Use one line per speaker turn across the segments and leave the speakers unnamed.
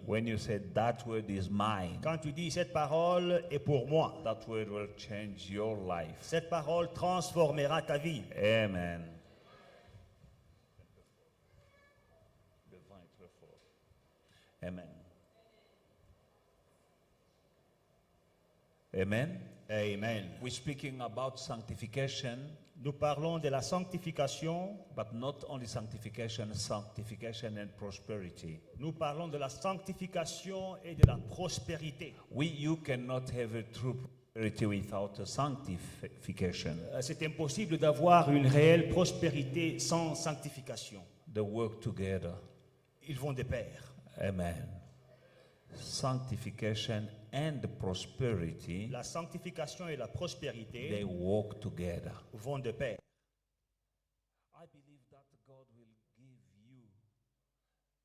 When you say that word is mine,
Quand tu dis cette parole est pour moi,
that word will change your life.
cette parole transformera ta vie.
Amen. Amen. Amen.
Amen.
We're speaking about sanctification,
Nous parlons de la sanctification.
but not only sanctification, sanctification and prosperity.
Nous parlons de la sanctification et de la prospérité.
You cannot have a true prosperity without a sanctification.
C'est impossible d'avoir une réelle prospérité sans sanctification.
They work together.
Ils vont de pair.
Amen. Sanctification and prosperity,
La sanctification et la
they
prospérité
walk together.
vont de pair.
I believe that God will give you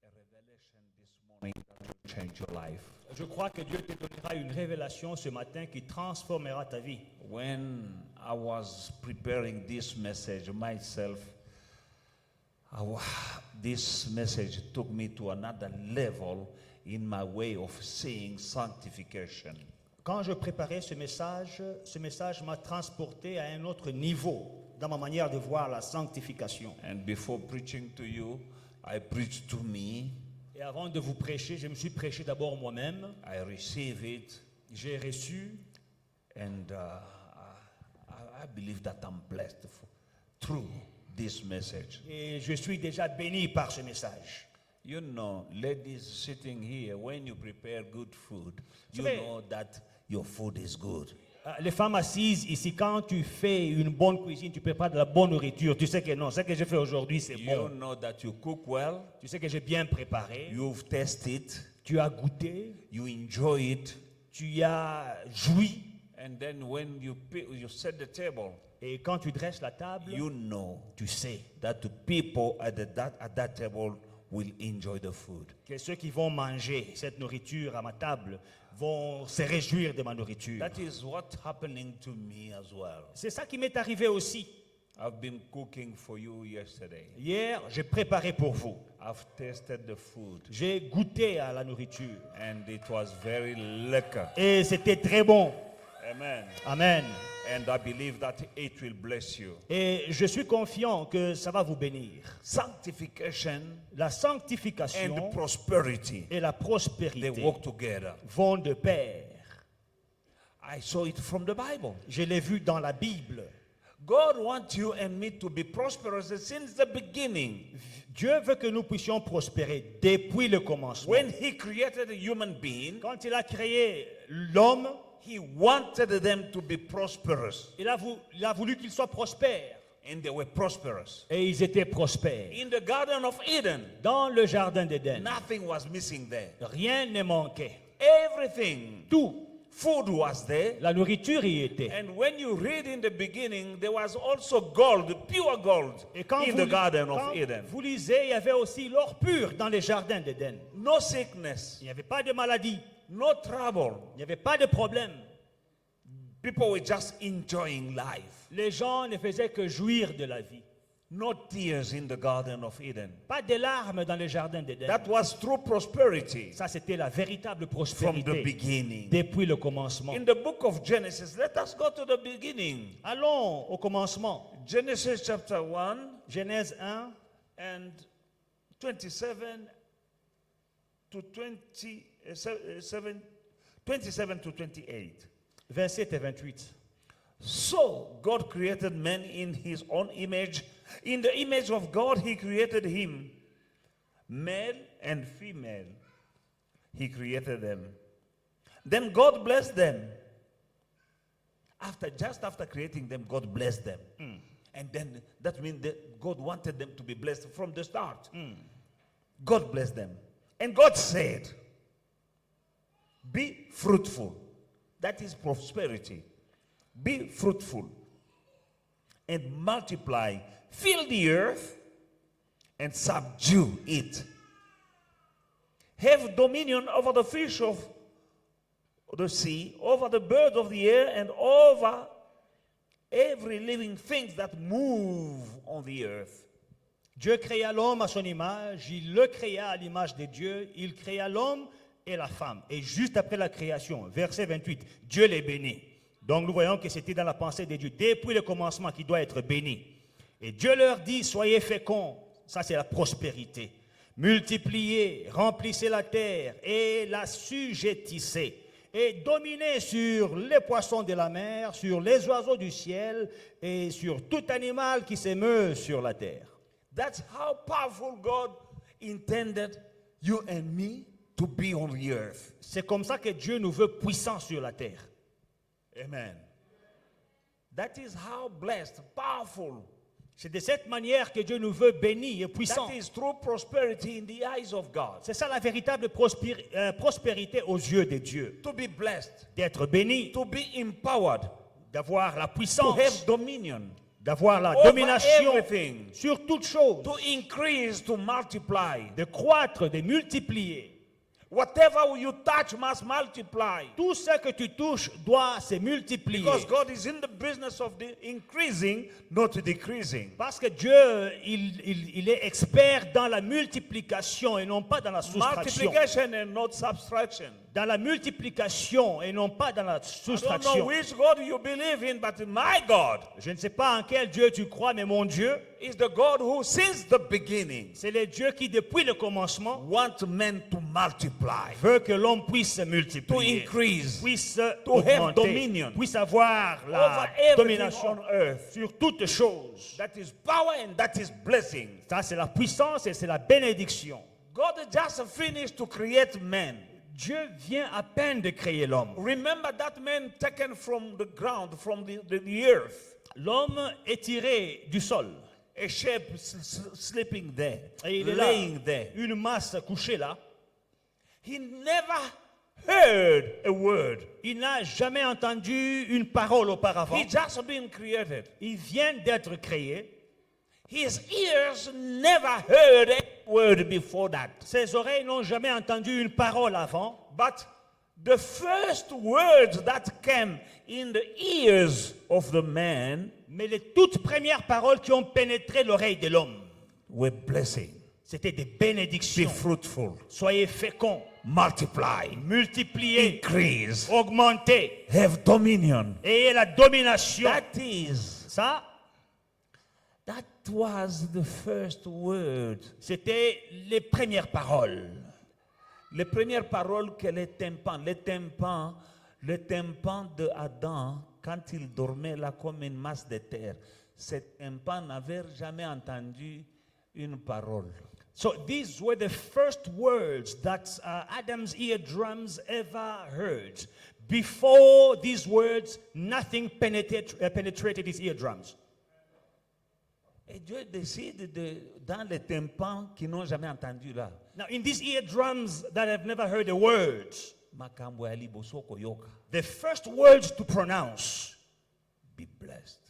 a revelation this morning that will change your life.
Je crois que Dieu te donnera une révélation ce matin qui transformera ta vie.
When I was preparing this message myself, this message took me to another level in my way of seeing sanctification.
Quand je préparais ce message m'a transporté à un autre niveau dans ma manière de voir la sanctification.
And before preaching to you, I preached to me.
Et avant de vous prêcher, je me suis prêché d'abord moi-même.
I receive it,
J'ai reçu
and I believe that I'm blessed through this message.
et je suis déjà béni par ce message.
You know, ladies sitting here, when you prepare good food, you
savez-
know that your food is good.
Les femmes assises ici, quand tu fais une bonne cuisine, tu prépares de la bonne nourriture, tu sais que non, ce que j'ai fait aujourd'hui, c'est
You
bon.
know that you cook well,
Tu sais que j'ai bien préparé,
you've tasted,
tu as goûté,
you enjoy it,
tu y as joui,
and then when you set the table,
et quand tu dresses la table,
you know
tu sais
that the people at that table will enjoy the food.
que ceux qui vont manger cette nourriture à ma table vont se réjouir de ma nourriture.
That is what's happening to me as well.
C'est ça qui m'est arrivé aussi.
I've been cooking for you yesterday.
Hier, j'ai préparé pour vous.
I've tasted the food,
J'ai goûté à la nourriture.
and it was very lekker.
Et c'était très bon.
Amen.
Amen.
And I believe that it will bless you.
Et je suis confiant que ça va vous bénir.
Sanctification
La
and
sanctification
prosperity,
et la
they
prospérité
walk together.
vont de pair.
I saw it from the Bible.
Je l'ai vu dans la Bible.
God wants you and me to be prosperous since the beginning.
Dieu veut que nous puissions prospérer depuis le commencement.
When He created a human being,
Quand il a créé l'homme,
He wanted them to be prosperous,
il a voulu qu'ils soient prospères.
and they were prosperous.
Et ils étaient prospères.
In the Garden of Eden,
Dans le jardin d'Éden,
nothing was missing there.
rien ne manquait.
Everything,
Tout,
food was there.
la nourriture y était.
And when you read in the beginning, there was also gold, pure gold,
Et quand
in the Garden of Eden.
vous lisez, il y avait aussi l'or pur dans les jardins d'Éden.
No sickness,
Il n'y avait pas de maladie,
no trouble.
il n'y avait pas de problème.
People were just enjoying life.
Les gens ne faisaient que jouir de la vie.
No tears in the Garden of Eden.
Pas de larmes dans les jardins d'Éden.
That was true prosperity
Ça, c'était la véritable
from the
prospérité
beginning.
depuis le commencement.
In the book of Genesis, let us go to the beginning.
Allons au commencement.
Genesis chapter 1
Genèse 1,
and 27 to 27, 27 to 28.
verset 28.
So God created man in his own image. In the image of God, he created him. Male and female, he created them. Then God blessed them. Just after creating them, God blessed them. And then that means that God wanted them to be blessed from the start. God blessed them. And God said, be fruitful. That is prosperity. Be fruitful and multiply. Fill the earth and subdue it. Have dominion over the fish of the sea, over the bird of the air, and over every living thing that move on the earth.
Dieu créa l'homme à son image, il le créa à l'image de Dieu, il créa l'homme et la femme. Et juste après la création, verset 28, Dieu les bénit. Donc nous voyons que c'était dans la pensée de Dieu, depuis le commencement, qu'il doit être béni. Et Dieu leur dit, soyez féconds, ça c'est la prospérité. Multipliez, remplissez la terre et la sujettissez. Et dominez sur les poissons de la mer, sur les oiseaux du ciel et sur tout animal qui se meut sur la terre.
That's how powerful God intended you and me to be on the earth.
C'est comme ça que Dieu nous veut puissants sur la terre.
Amen. That is how blessed, powerful.
C'est de cette manière que Dieu nous veut bénis et puissants.
That is true prosperity in the eyes of God.
C'est ça la véritable prospérité aux yeux de Dieu.
To be blessed,
D'être béni,
to be empowered,
d'avoir la
to
puissance,
have dominion
d'avoir la
over
domination
everything,
sur toute chose,
to increase, to multiply.
de croître, de multiplier.
Whatever you touch must multiply.
Tout ce que tu touches doit se multiplier.
Because God is in the business of the increasing, not decreasing.
Parce que Dieu, il est expert dans la multiplication et non pas dans la soustraction.
Multiplication and not subtraction.
Dans la multiplication et non pas dans la
I don't know
soustraction.
which God you believe in, but my God
Je ne sais pas en quel Dieu tu crois, mais mon Dieu,
is the God who, since the beginning,
c'est le Dieu qui, depuis le commencement,
wants men to multiply,
veut que l'homme puisse se
to
multiplier,
increase,
puisse
to have
augmenter,
dominion
puisse avoir
over
la
everything
domination
on earth.
sur toutes choses.
That is power and that is blessing.
Ça, c'est la puissance et c'est la bénédiction.
God just finished to create man.
Dieu vient à peine de créer l'homme.
Remember that man taken from the ground, from the earth,
L'homme est tiré du sol.
a shape sleeping there,
Et il est là,
laying there.
une masse couchée là.
He never heard a word.
Il n'a jamais entendu une parole auparavant.
He just been created.
Il vient d'être créé.
His ears never heard a word before that.
Ses oreilles n'ont jamais entendu une parole avant.
But the first words that came in the ears of the man
Mais les toutes premières paroles qui ont pénétré l'oreille de l'homme,
were blessing.
c'était des
Be
bénédictions.
fruitful,
Soyez féconds,
multiply,
multipliez,
increase,
augmentez.
have dominion.
Et la domination,
That is,
ça,
that was the first word.
c'était les premières paroles.
Les premières paroles que les tympans de Adam, quand il dormait là comme une masse de terre, ces tympans n'avaient jamais entendu une parole.
So these were the first words that Adam's eardrums ever heard. Before these words, nothing penetrated his eardrums.
Et Dieu décide dans les tympans qui n'ont jamais entendu là.
Now, in these eardrums that have never heard a word,
Makambo ya liboso koyoka.
the first words to pronounce,
Be blessed,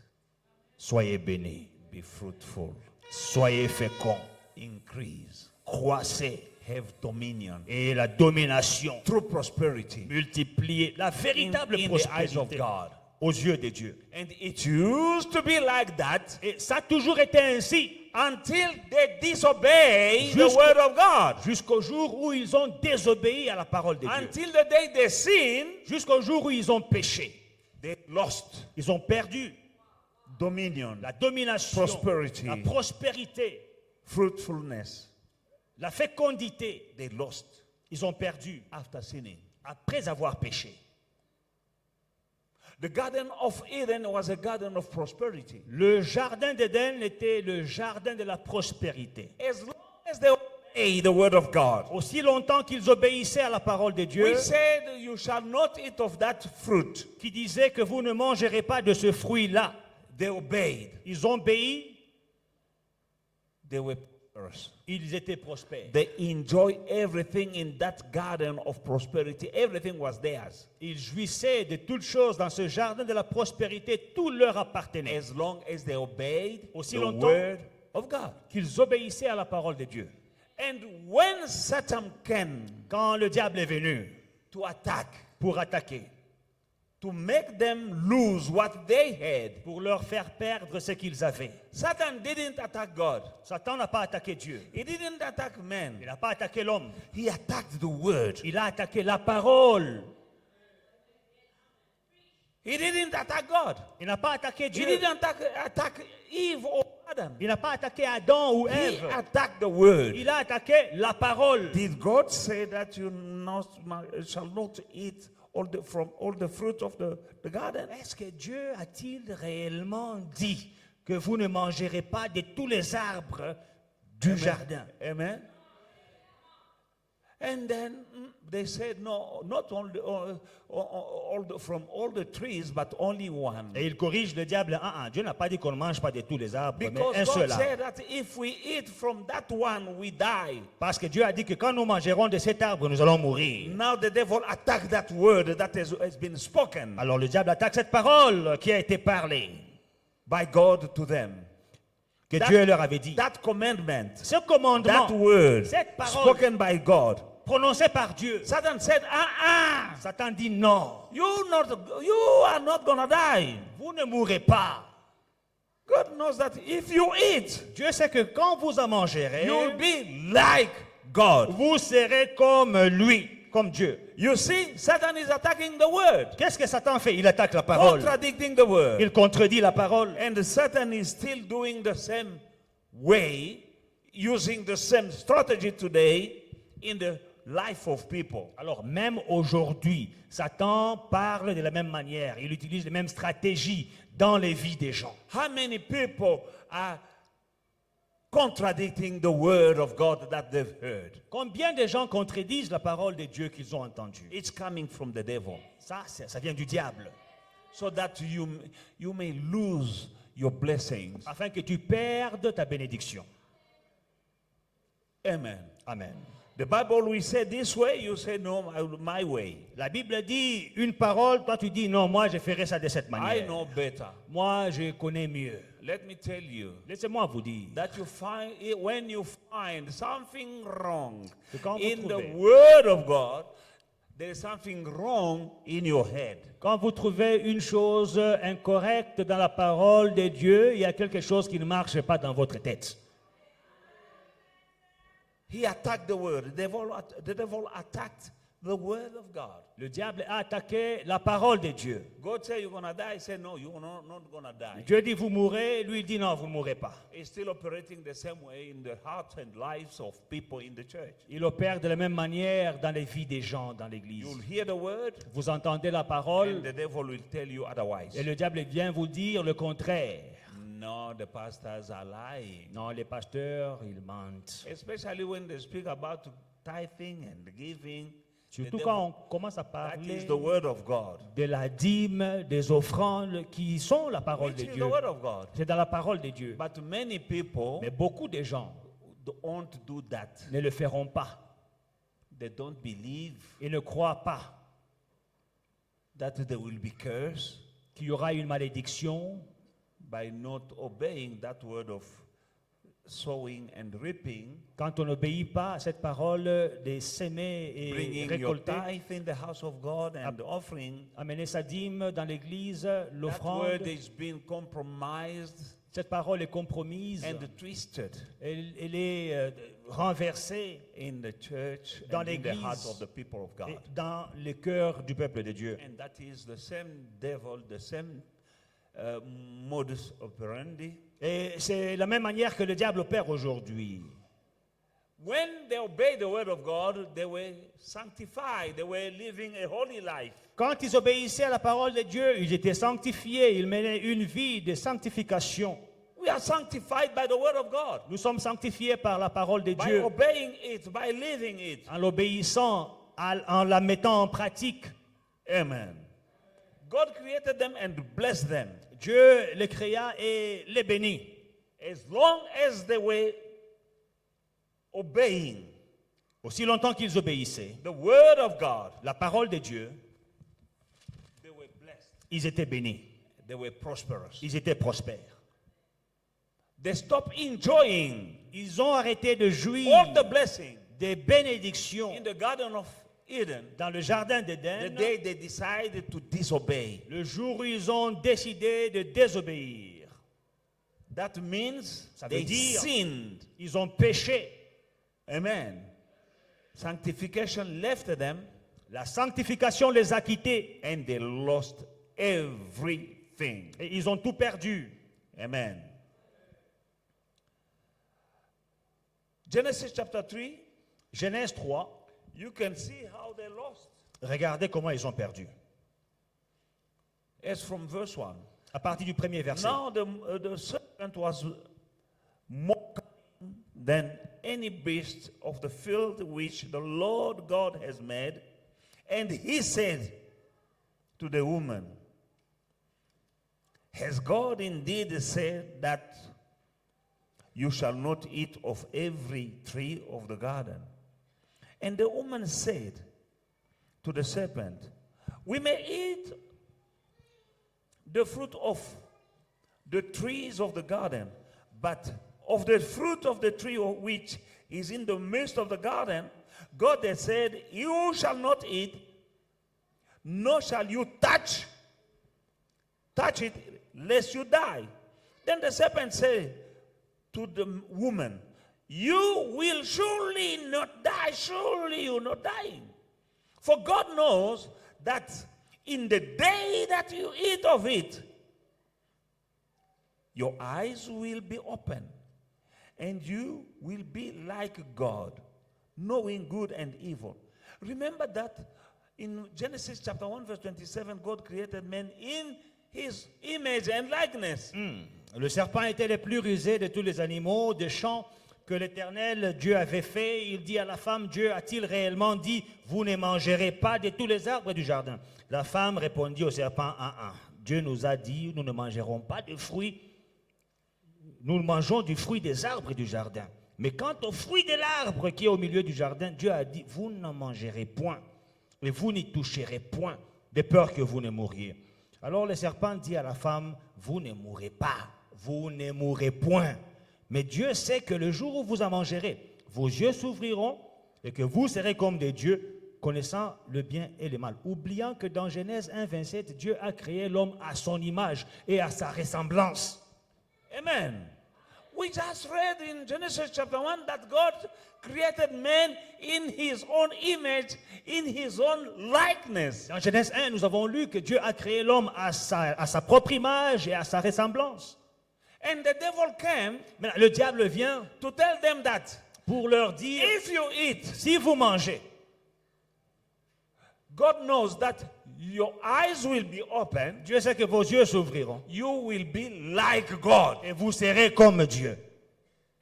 soyez bénis,
be fruitful,
soyez féconds,
increase,
croissez,
have dominion,
et la domination,
true prosperity
multipliez, la véritable
in the eyes of
prospérité
God.
aux yeux de Dieu.
And it used to be like that
Et ça a toujours été ainsi,
until they disobey the
Jusqu'au-
word of God.
jusqu'au jour où ils ont désobéi à la parole de Dieu.
Until the day they sin,
Jusqu'au jour où ils ont péché.
they lost
Ils ont perdu
dominion,
la domination,
Prosperity.
la prospérité,
fruitfulness.
la fécondité.
They lost
Ils ont perdu
after sinning.
après avoir péché.
The Garden of Eden was a garden of prosperity.
Le jardin d'Éden était le jardin de la prospérité.
As long as they obey the word of God.
Aussi longtemps qu'ils obéissaient à la parole de Dieu,
We said, you shall not eat of that fruit.
qui disait que vous ne mangerez pas de ce fruit-là.
They obeyed.
Ils ont obéi,
They were prosperous.
ils étaient prospères.
They enjoy everything in that garden of prosperity. Everything was theirs.
Ils jouissaient de toutes choses dans ce jardin de la prospérité, tout leur appartenait.
As long as they obeyed
Aussi
the
longtemps
word of God.
qu'ils obéissaient à la parole de Dieu.
And when Satan came
Quand le diable est venu
to attack,
pour attaquer,
to make them lose what they had.
pour leur faire perdre ce qu'ils avaient.
Satan didn't attack God.
Satan n'a pas attaqué Dieu.
He didn't attack
Il
man.
n'a pas attaqué l'homme.
He attacked the word.
Il a attaqué la parole.
He didn't attack God.
Il n'a pas attaqué
He
Dieu.
didn't attack Eve or Adam.
Il n'a pas attaqué Adam ou
He
Ève.
attacked the word.
Il a attaqué la parole.
Did God say that you shall not eat from all the fruit of the garden?
Est-ce que Dieu a-t-il réellement dit que vous ne mangerez pas de tous les arbres du jardin?
Amen. And then they said, no, not only from all the trees, but only one.
Et il corrige le diable. Dieu n'a pas dit qu'on ne mange pas de tous les arbres, mais
Because
un seul
God
arbre.
said that if we eat from that one, we die.
Parce que Dieu a dit que quand nous mangerons de cet arbre, nous allons mourir.
Now the devil attacked that word that has been spoken
Alors le diable attaque cette parole qui a été parlée,
by God to them.
que Dieu leur avait dit.
That commandment,
Ce commandement,
that word
cette parole
spoken by God.
prononcé par Dieu,
Satan said,
Satan dit non,
you are not going to die.
vous ne mourrez pas.
God knows that if you eat,
Dieu sait que quand vous en mangerez,
you'll be like God.
vous serez comme lui, comme Dieu.
You see, Satan is attacking the word,
Qu'est-ce que Satan fait? Il attaque la parole.
contradicting the word.
Il contredit la parole.
And Satan is still doing the same way, using the same strategy today in the life of people.
Alors même aujourd'hui, Satan parle de la même manière. Il utilise les mêmes stratégies dans les vies des gens.
How many people are contradicting the word of God that they've heard?
Combien de gens contredisent la parole de Dieu qu'ils ont entendue?
It's coming from the devil.
Ça vient du diable.
So that you may lose your blessings.
Afin que tu perdes ta bénédiction.
Amen.
Amen.
The Bible will say this way, you say no, my way.
La Bible dit une parole, toi tu dis non, moi je ferai ça de cette
I
manière.
know better.
Moi je connais mieux.
Let me tell you
Laissez-moi vous dire.
that when you find something wrong
Que quand vous
in the
trouvez-
word of God, there is something wrong in your head.
Quand vous trouvez une chose incorrecte dans la parole de Dieu, il y a quelque chose qui ne marche pas dans votre tête.
He attacked the word. The devil attacked the word of God.
Le diable a attaqué la parole de Dieu.
God said you're going to die. He said no, you're not going to die.
Dieu dit vous mourrez, lui il dit non, vous ne mourrez pas.
He's still operating the same way in the hearts and lives of people in the church.
Il opère de la même manière dans les vies des gens dans l'église.
You'll hear the word,
Vous entendez la
and
parole
the devil will tell you otherwise.
et le diable vient vous dire le contraire.
No, the pastors are lying.
Non, les pasteurs, ils mentent.
Especially when they speak about tithing and giving. The
Surtout
devil-
quand on commence à
that
parler
is the word of God.
de la dîme, des offrandes qui sont la parole
Which
de
is
Dieu.
the word of God.
C'est dans la parole de Dieu.
But many people
Mais beaucoup de gens
don't do that.
ne le feront pas.
They don't believe
Ils ne croient pas
that they will be cursed
qu'il y aura une malédiction
by not obeying that word of sowing and reaping,
quand on n'obéit pas à cette parole de s'aimer et
bringing your
récolter,
tithe in the house of God and offering.
amener sa dîme dans l'église,
That
l'offrande.
word is being compromised
Cette parole est compromise,
and twisted
elle est renversée
in the church
dans
and in the hearts
l'église
of the people of God.
et dans le cœur du peuple de Dieu.
And that is the same devil, the same modus operandi.
Et c'est la même manière que le diable opère aujourd'hui.
When they obeyed the word of God, they were sanctified. They were living a holy life.
Quand ils obéissaient à la parole de Dieu, ils étaient sanctifiés, ils menaient une vie de sanctification.
We are sanctified by the word of God.
Nous sommes sanctifiés par la parole de
By
Dieu,
obeying it, by living it.
en l'obéissant, en la mettant en pratique.
Amen. God created them and blessed them.
Dieu les créa et les bénit.
As long as they were obeying
Aussi longtemps qu'ils obéissaient,
the word of God,
la parole de Dieu,
they were blessed.
ils étaient bénis,
They were prosperous.
ils étaient prospères.
They stopped enjoying
Ils ont arrêté de jouir
all the blessing
des bénédictions
in the Garden of Eden,
dans le jardin
the
d'Éden,
day they decided to disobey.
le jour où ils ont décidé de désobéir.
That means
Ça veut
they
dire-
sinned.
Ils ont péché.
Amen. Sanctification left them
La sanctification les a quittés
and they lost everything.
et ils ont tout perdu.
Amen. Genesis chapter 3,
Genèse 3,
you can see how they lost.
regardez comment ils ont perdu.
As from verse 1.
À partir du premier verset.
Now the serpent was more cunning than any beast of the field which the Lord God has made. And he said to the woman, has God indeed said that you shall not eat of every tree of the garden? And the woman said to the serpent, we may eat the fruit of the trees of the garden, but of the fruit of the tree which is in the midst of the garden, God has said, you shall not eat, nor shall you touch it, lest you die. Then the serpent said to the woman, you will surely not die, surely you're not dying. For God knows that in the day that you eat of it, your eyes will be open, and you will be like God, knowing good and evil. Remember that in Genesis chapter 1 verse 27, God created man in his image and likeness.
Le serpent était le plus rusé de tous les animaux des champs que l'Éternel Dieu avait fait. Il dit à la femme, Dieu a-t-il réellement dit, vous ne mangerez pas de tous les arbres du jardin? La femme répondit au serpent, Dieu nous a dit, nous ne mangerons pas de fruits. Nous mangeons du fruit des arbres du jardin. Mais quant au fruit de l'arbre qui est au milieu du jardin, Dieu a dit, vous n'en mangerez point et vous n'y toucherez point, de peur que vous ne mouriez. Alors le serpent dit à la femme, vous ne mourrez pas, vous ne mourrez point. Mais Dieu sait que le jour où vous en mangerez, vos yeux s'ouvriront et que vous serez comme des dieux, connaissant le bien et le mal. Oubliant que dans Genèse 1, 27, Dieu a créé l'homme à son image et à sa ressemblance.
Amen. We just read in Genesis chapter 1 that God created man in his own image, in his own likeness.
Dans Genèse 1, nous avons lu que Dieu a créé l'homme à sa propre image et à sa ressemblance.
And the devil came
Maintenant, le diable vient
to tell them that
pour leur dire,
if you eat,
si vous mangez,
God knows that your eyes will be open,
Dieu sait que vos yeux s'ouvriront
you will be like God.
et vous serez comme Dieu.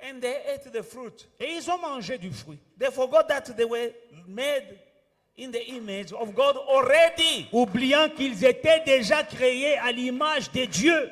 And they ate the fruit.
Et ils ont mangé du fruit.
They forgot that they were made in the image of God already.
Oubliant qu'ils étaient déjà créés à l'image de Dieu.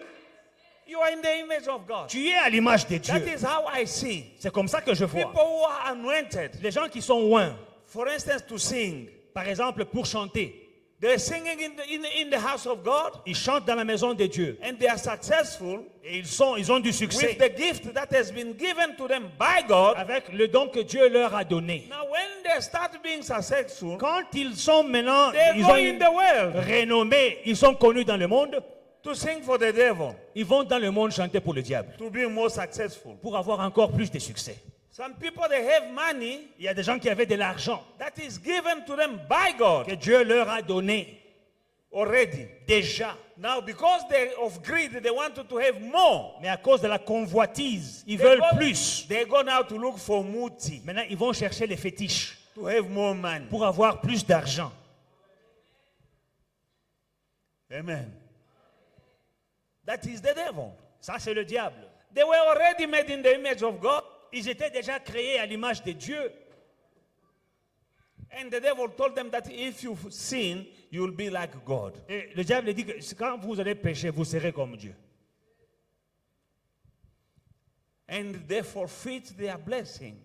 You are in the image of God.
Tu es à l'image de
That
Dieu.
is how I see
C'est comme ça que je
people
vois.
who are anointed,
Les gens qui sont loin,
for instance, to sing.
par exemple, pour chanter,
They're singing in the house of God,
ils chantent dans la maison de Dieu.
and they are successful
Et ils ont du succès
with the gift that has been given to them by God.
avec le don que Dieu leur a donné.
Now, when they start being successful,
Quand ils sont maintenant,
they
ils
go
ont
in
une
the world
renommée, ils sont connus dans le monde,
to sing for the devil,
ils vont dans le monde chanter pour le diable,
to be more successful.
pour avoir encore plus de succès.
Some people, they have money
Il y a des gens qui avaient de l'argent
that is given to them by God
que Dieu leur a donné
already.
déjà.
Now, because they of greed, they wanted to have more.
Mais à cause de la convoitise, ils
They
veulent
go-
plus.
They go now to look for muti,
Maintenant, ils vont chercher les fétiches
to have more money.
pour avoir plus d'argent.
Amen. That is the devil.
Ça, c'est le diable.
They were already made in the image of God,
Ils étaient déjà créés à l'image de Dieu.
and the devil told them that if you sin, you will be like God.
Et le diable dit que quand vous allez pécher, vous serez comme Dieu.
And they forfeit their blessing.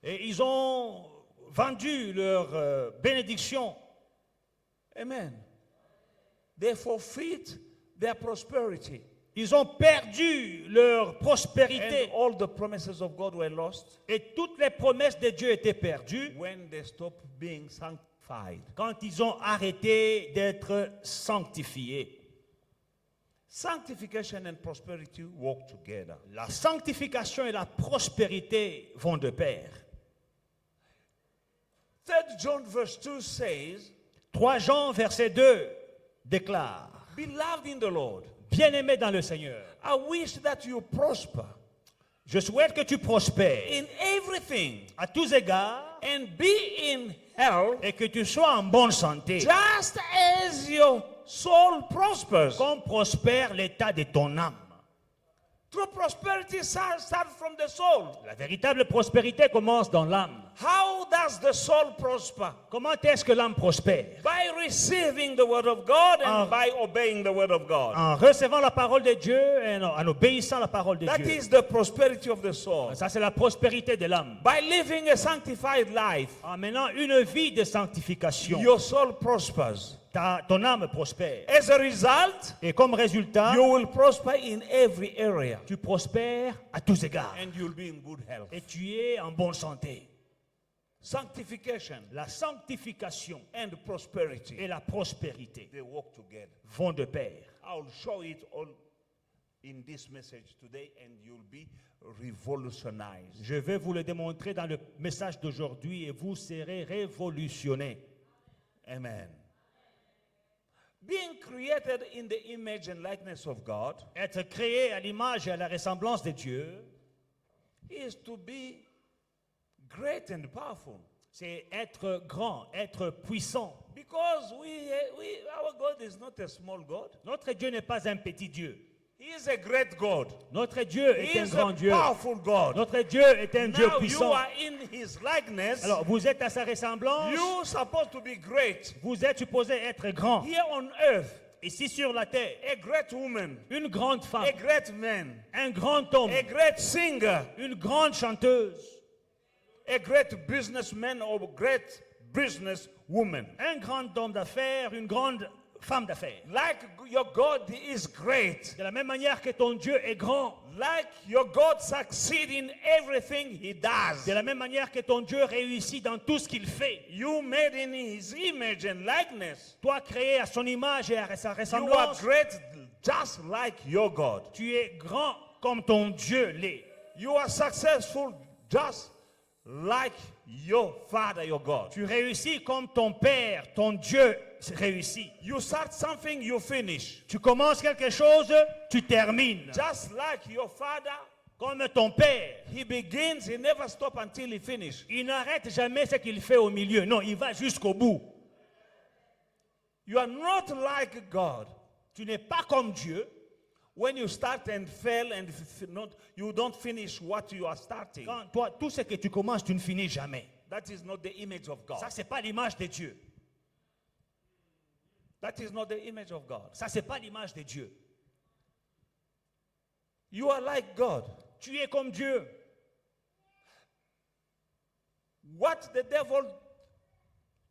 Et ils ont vendu leur bénédiction.
Amen. They forfeit their prosperity.
Ils ont perdu leur
And
prospérité.
all the promises of God were lost
Et toutes les promesses de Dieu étaient perdues
when they stopped being
Quand ils ont arrêté d'être sanctifiés.
Sanctification and prosperity walk together.
La sanctification et la prospérité vont de pair.
3 John verse 2 says,
3 Jean verset 2 déclare,
Beloved in the Lord,
bien-aimé dans le Seigneur,
I wish that you prosper
je souhaite que tu prospères
in everything
à tous égards
and be in health
et que tu sois en bonne santé,
just as your soul prospers.
comme prospère l'état de ton âme.
True prosperity starts from the soul.
La véritable prospérité commence dans l'âme.
How does the soul prosper?
Comment est-ce que l'âme prospère?
By receiving the word of God and by obeying the word of God.
En recevant la parole de Dieu et en obéissant à la parole de
That
Dieu.
is the prosperity of the soul.
Ça, c'est la prospérité de l'âme.
By living a sanctified life,
En menant une vie de sanctification,
your soul prospers.
ton âme prospère.
As a result,
Et comme résultat,
you will prosper in every area
tu prospères à tous égards.
and you'll be in good health.
Et tu es en bonne santé.
Sanctification
La sanctification
and prosperity,
et la prospérité
they walk together.
vont de pair.
I'll show it all in this message today and you'll be revolutionized.
Je vais vous le démontrer dans le message d'aujourd'hui et vous serez révolutionnés.
Amen. Being created in the image and likeness of God
Être créé à l'image et à la ressemblance de Dieu,
is to be great and powerful.
c'est être grand, être puissant.
Because our God is not a small God.
Notre Dieu n'est pas un petit Dieu.
He is a great God.
Notre Dieu
He
est un
is
grand
a
Dieu.
powerful God.
Notre Dieu est un Dieu
Now you
puissant.
are in His likeness.
Alors, vous êtes à sa ressemblance.
You're supposed to be great.
Vous êtes supposé être grand.
Here on earth,
Ici sur la terre,
a great woman,
une grande femme,
a great man,
un grand homme,
a great singer,
une grande chanteuse,
a great businessman or great businesswoman.
un grand homme d'affaires, une grande femme d'affaires.
Like your God is great.
De la même manière que ton Dieu est grand,
Like your God succeeds in everything He does.
de la même manière que ton Dieu réussit dans tout ce qu'il fait.
You made in His image and likeness.
Toi créé à son image et à sa
You are
ressemblance,
great just like your God.
tu es grand comme ton Dieu l'est.
You are successful just like your Father, your God.
Tu réussis comme ton Père, ton Dieu réussit.
You start something, you finish.
Tu commences quelque chose, tu termines.
Just like your Father,
Comme ton Père,
He begins, He never stops until He finishes.
il n'arrête jamais ce qu'il fait au milieu. Non, il va jusqu'au bout.
You are not like God.
Tu n'es pas comme Dieu.
When you start and fail and you don't finish what you are starting.
Quand toi, tout ce que tu commences, tu ne finis jamais.
That is not the image of God.
Ça, c'est pas l'image de Dieu.
That is not the image of God.
Ça, c'est pas l'image de Dieu.
You are like God.
Tu es comme Dieu.
What the devil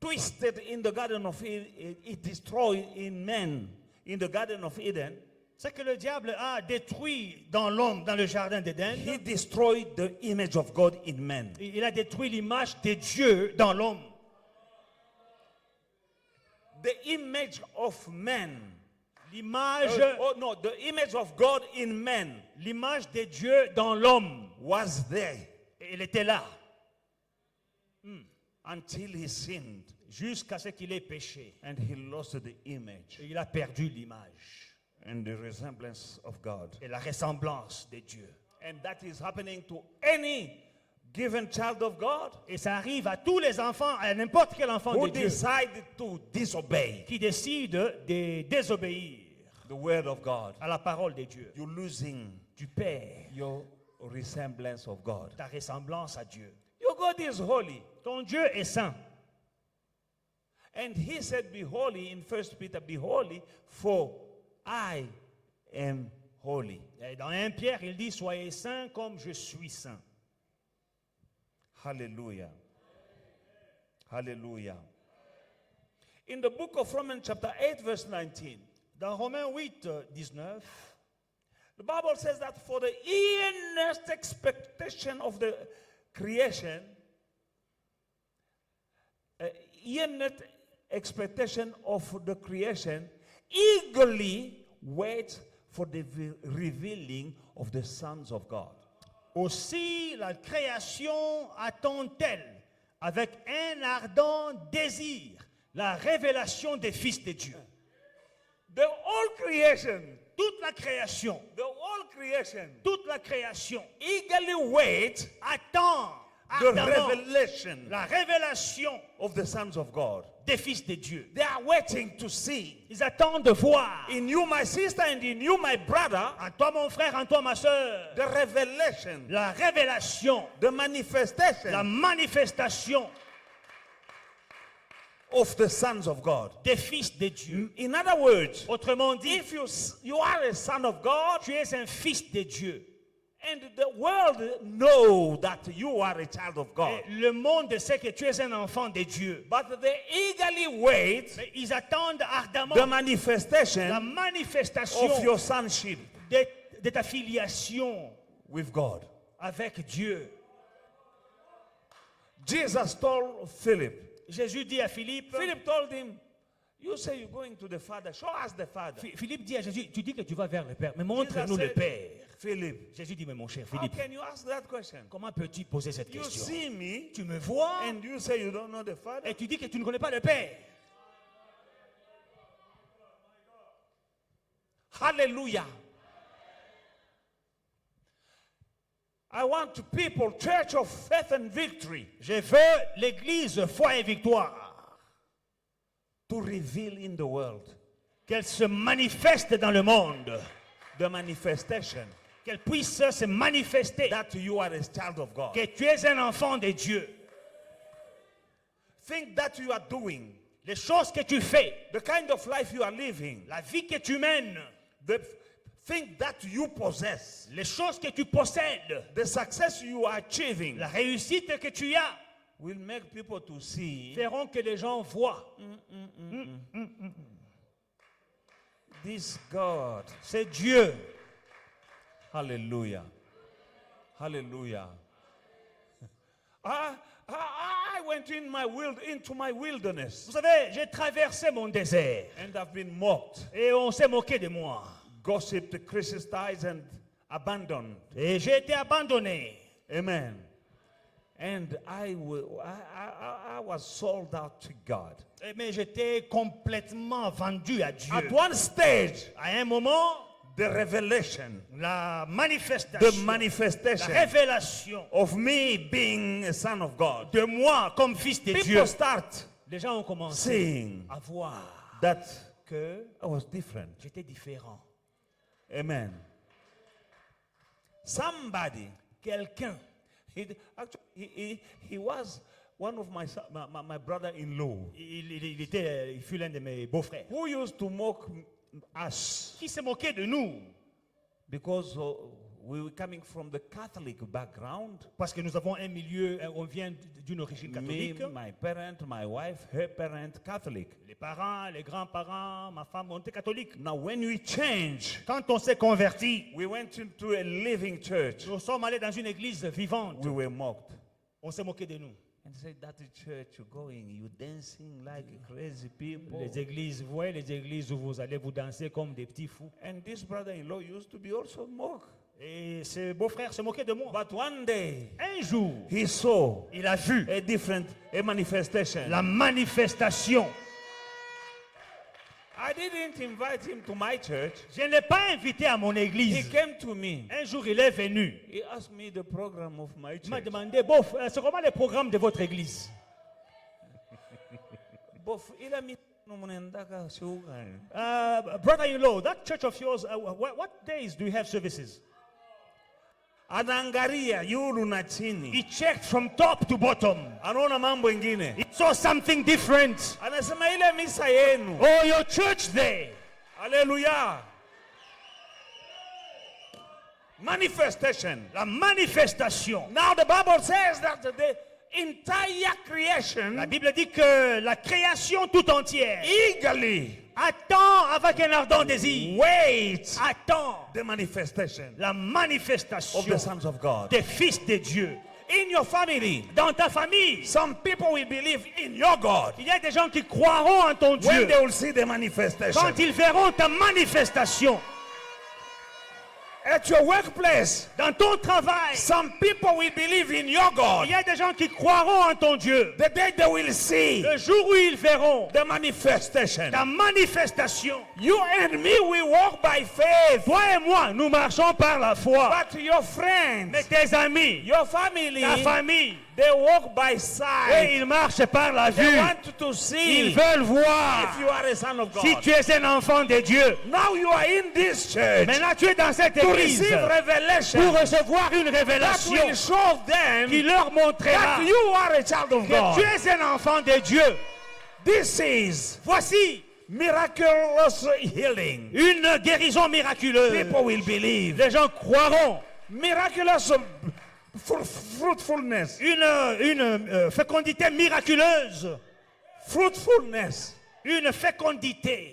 twisted in the Garden of Eden, it destroyed in man in the Garden of Eden.
Ce que le diable a détruit dans l'homme, dans le jardin d'Éden,
He destroyed the image of God in man.
il a détruit l'image de Dieu dans l'homme.
The image of man.
L'image,
No, the image of God in man
l'image de Dieu dans l'homme.
was there
Elle était là
until he sinned
jusqu'à ce qu'il ait péché.
and he lost the image
Et il a perdu l'image
and the resemblance of God.
et la ressemblance de Dieu.
And that is happening to any given child of God
Et ça arrive à tous les enfants, à n'importe quel enfant
who
de Dieu
decide to disobey
qui décide de désobéir
the word of God.
à la parole de Dieu.
You're losing
Tu perds
your resemblance of God.
ta ressemblance à Dieu.
Your God is holy.
Ton Dieu est saint.
And he said, be holy in 1 Peter, be holy, for I am holy.
Et dans 1 Pierre, il dit, soyez saints comme je suis saint.
Hallelujah. Hallelujah. In the book of Romans chapter 8 verse 19,
Dans Romains 8, 19,
the Bible says that for the earnest expectation of the creation, earnest expectation of the creation eagerly waits for the revealing of the sons of God.
Aussi, la création attend-elle avec un ardent désir la révélation des fils de Dieu.
The whole creation,
Toute la création, toute la création
eagerly waits
attend
the
ardemment
revelation
la révélation
of the sons of God.
des fils de Dieu.
They are waiting to see
Ils attendent de voir
in you, my sister, and in you, my brother,
en toi mon frère, en toi ma soeur,
the revelation,
la révélation,
the manifestation
la manifestation
of the sons of God.
des fils de Dieu.
In other words,
Autrement dit,
if you are a son of God,
tu es un fils de Dieu.
and the world know that you are a child of God,
Et le monde sait que tu es un enfant de Dieu.
but they eagerly wait
Mais ils attendent ardemment
the
la
manifestation
manifestation
of your sonship
de ta filiation
with God.
avec Dieu.
Jesus told Philip,
Jésus dit à Philippe,
Philip told him, you say you're going to the Father, show us the Father.
Philippe dit à Jésus, tu dis que tu vas vers le Père, mais
Jesus
montre-nous le
said,
Père.
Philip,
Jésus dit, mais mon cher
how
Philippe,
can you ask that question?
comment peux-tu poser cette
You
question?
see me
Tu me vois
and you say you don't know the Father?
et tu dis que tu ne connais pas le Père.
Hallelujah. I want people, church of faith and victory,
Je veux l'église foi et victoire,
to reveal in the world
qu'elle se manifeste dans le monde,
the manifestation
qu'elle puisse se manifester,
that you are a child of God.
que tu es un enfant de Dieu.
Think that you are doing,
Les choses que tu fais,
the kind of life you are living,
la vie que tu mènes,
the thing that you possess,
les choses que tu possèdes,
the success you are achieving
la réussite que tu as,
will make people to see
feront que les gens voient.
this God.
C'est Dieu.
Hallelujah. Hallelujah. I went into my wilderness
Vous savez, j'ai traversé mon désert
and I've been mocked,
et on s'est moqué de moi.
gossiped, criticized, and abandoned.
Et j'ai été abandonné.
Amen. And I was sold out to God.
Mais j'étais complètement vendu à Dieu.
At one stage,
À un moment,
the revelation,
la
the
manifestation, la
manifestation
révélation
of me being a son of God,
de moi comme fils de Dieu,
people start
les gens ont commencé
seeing
à voir
that
que
I was different.
j'étais différent.
Amen. Somebody,
Quelqu'un,
he was one of my brother-in-law
il fut l'un de mes beaux-frères,
who used to mock us
qui s'est moqué de nous
because we were coming from the Catholic background.
parce que nous avons un milieu, on vient d'une origine
Me,
catholique.
my parent, my wife, her parent, Catholic.
Les parents, les grands-parents, ma femme ont été catholiques.
Now, when we changed,
Quand on s'est converti,
we went into a living church.
nous sommes allés dans une église vivante.
We were mocked.
On s'est moqué de nous.
And said, that church you're going, you dancing like crazy people.
Les églises, vous voyez, les églises où vous allez vous danser comme des petits fous.
And this brother-in-law used to be also mocked.
Et ce beau-frère se moquait de moi.
But one day,
Un jour,
he saw
il a vu
a manifestation.
la manifestation.
I didn't invite him to my church.
Je ne l'ai pas invité à mon
He
église.
came to me.
Un jour, il est venu.
He asked me the program of my
Il m'a
church.
demandé, bof, c'est comment les programmes de votre église?
Bof, ila mi munendaka shuga.
Brother-in-law, that church of yours, what days do you have services?
Anaangalia yulu na chini.
He checked from top to bottom.
Anaona mambo ingine.
He saw something different.
Anasema ile misa yenu.
Oh, your church there.
Hallelujah. Manifestation.
La manifestation.
Now the Bible says that the entire creation
La Bible dit que la création tout entière
eagerly
attend avec un ardent désir.
waits
Attend
the manifestation
la
of
manifestation
the sons of God.
des fils de Dieu.
In in your family,
Dans ta famille,
some people will believe in your God
il y a des gens qui croiront en ton
when
Dieu
they will see the manifestation.
quand ils verront ta manifestation.
At your workplace,
Dans ton travail,
some people will believe in your God
il y a des gens qui croiront en ton Dieu.
the day they will see
Le jour où ils verront
the manifestation.
ta manifestation,
You and me, we walk by faith.
toi et moi, nous marchons par la foi.
But your friends,
Mais tes amis,
your family,
ta famille,
they walk by
et
sight.
ils marchent par la
They
vue.
want to see
Ils veulent voir
if you are a son of
si
God.
tu es un enfant de Dieu.
Now you are in this church
Maintenant, tu es dans cette
to
église
receive revelation
pour recevoir une
that
révélation
will show them
qui leur montrera
that you are a child of
que
God.
tu es un enfant de Dieu.
This is
Voici
miraculous healing.
une guérison miraculeuse.
People will believe.
Les gens croiront.
Miraculous fruitfulness.
Une fécondité miraculeuse.
Fruitfulness.
Une fécondité.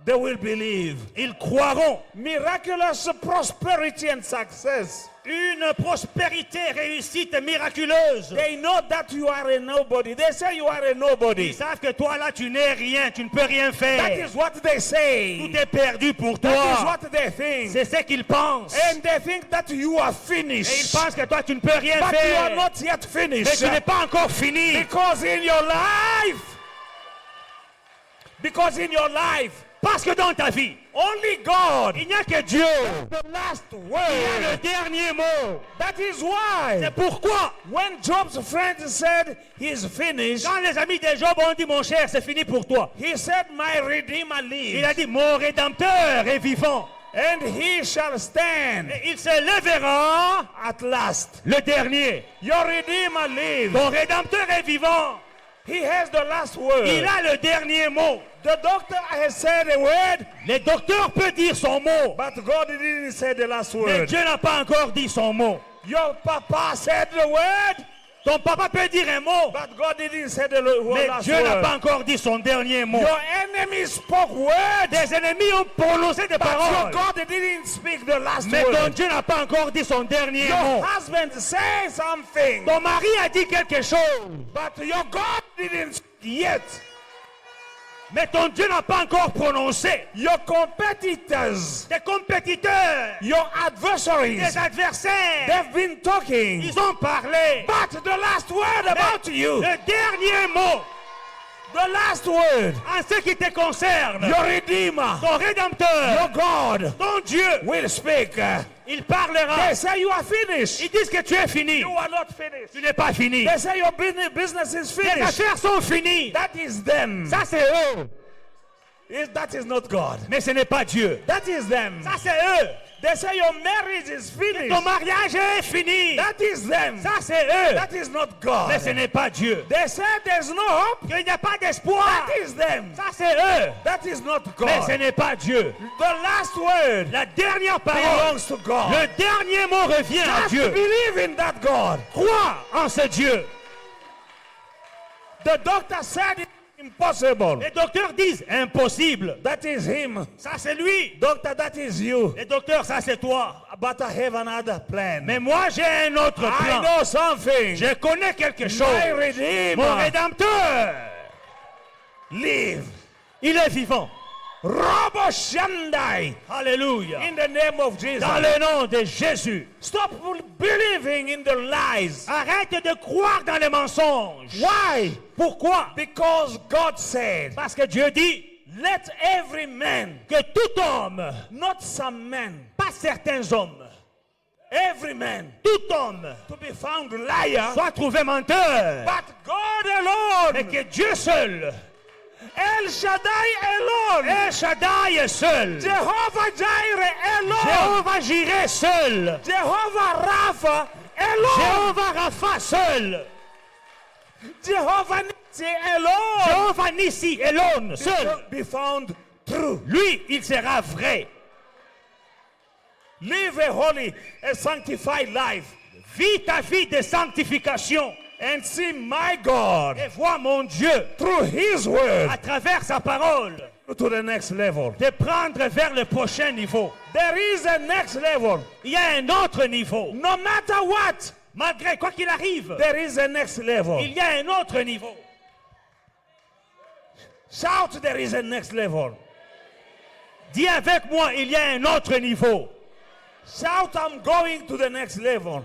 They will believe.
Ils croiront.
Miraculous prosperity and success.
Une prospérité, réussite miraculeuse.
They know that you are a nobody. They say you are a
Ils
nobody.
savent que toi là, tu n'es rien, tu ne peux rien
That
faire.
is what they say.
Tout est perdu pour
That is
toi.
what they think.
C'est ce qu'ils pensent.
And they think that you are
Et ils
finished.
pensent que toi, tu ne peux rien
But you are
faire.
not yet
Mais
finished.
tu n'es pas encore fini.
Because in your life,
Parce que dans ta vie,
only God,
il n'y a que Dieu.
the last
Il y a
word.
le dernier mot.
That is why
C'est pourquoi,
when Job's friend said he's finished,
quand les amis de Job ont dit, mon cher, c'est fini pour toi.
he said, my Redeemer
Il a
lives,
dit, mon Rédempteur est vivant.
and he shall stand
Et il se lèvera,
at last.
le dernier.
Your Redeemer lives.
Ton Rédempteur est vivant.
He has the last word.
Il a le dernier mot.
The doctor has said a word,
Le docteur peut dire son mot,
but God didn't say the last
mais
word.
Dieu n'a pas encore dit son mot.
Your papa said the word,
Ton papa peut dire un mot,
but God didn't say the
mais
last
Dieu n'a
word.
pas encore dit son dernier mot.
Your enemy spoke words,
Des ennemis ont prononcé des
but your
paroles,
God didn't speak the last
mais ton
word.
Dieu n'a pas encore dit son dernier
Your
mot.
husband said something,
Ton mari a dit quelque chose,
but your God didn't speak yet.
mais ton Dieu n'a pas encore prononcé.
Your competitors,
Tes compétiteurs,
your adversaries,
tes adversaires,
they've been talking,
ils ont parlé.
but the last word
Mais
about you,
le dernier mot,
the last word,
en ce qui te concerne,
your Redeemer,
ton Rédempteur,
your God
ton Dieu,
will speak.
il parlera.
They say you are finished.
Ils disent que tu es fini.
You are not finished.
Tu n'es pas fini.
They say your business is
Tes
finished.
affaires sont finies.
That is them.
Ça, c'est eux.
That is not God.
Mais ce n'est pas Dieu.
That is them.
Ça, c'est eux.
They say your marriage is finished.
Ton mariage est fini.
That is them.
Ça, c'est eux.
That is not God.
Mais ce n'est pas Dieu.
They say there's no hope.
Qu'il n'y a pas d'espoir.
That is them.
Ça, c'est eux.
That is not
Mais ce
God.
n'est pas Dieu.
The last word
La dernière parole,
belongs to God.
le dernier mot revient à
Just
Dieu.
believe in that God.
Crois en ce Dieu.
The doctor said it's impossible.
Les docteurs disent impossible.
That is him.
Ça, c'est lui.
Doctor, that is you.
Les docteurs, ça, c'est toi.
But I have another plan.
Mais moi, j'ai un autre
I
plan.
know something.
Je connais quelque
My
chose. Mon
Redeemer
Rédempteur,
live.
il est vivant.
Robo Shandai.
Alléluia.
In the name of Jesus.
Dans le nom de Jésus.
Stop believing in the lies.
Arrête de croire dans les mensonges.
Why?
Pourquoi?
Because God said,
Parce que Dieu dit
let every man,
que tout homme,
not some men,
pas certains hommes,
every man,
tout homme
to be found liar,
soit trouvé menteur.
but God alone,
Mais que Dieu seul,
El Shaddai alone,
El Shaddai seul,
Jehovah Jireh alone,
Jéhovah Jireh seul,
Jehovah Rapha alone,
Jéhovah Rapha seul,
Jehovah Nissi alone,
Jéhovah Nissi Elon seul.
be found true.
Lui, il sera vrai.
Live a holy, a sanctified life,
Vis ta vie de sanctification
and see my God
et vois mon Dieu
through His word
à travers sa parole
to the next level.
te prendre vers le prochain niveau.
There is a next level.
Il y a un autre niveau.
No matter what,
Malgré quoi qu'il arrive,
there is a next level.
il y a un autre niveau.
Shout, there is a next level.
Dis avec moi, il y a un autre niveau.
Shout, I'm going to the next level.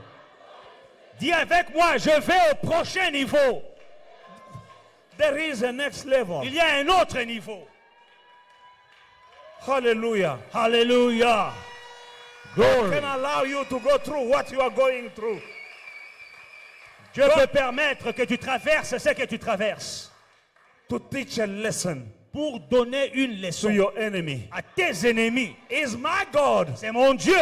Dis avec moi, je vais au prochain niveau.
There is a next level.
Il y a un autre niveau.
Hallelujah.
Alléluia. Glory.
Can allow you to go through what you are going through.
Dieu peut permettre que tu traverses ce que tu traverses
To teach a lesson
pour donner une
to
leçon
your enemy.
à tes ennemis.
Is my God
C'est mon Dieu.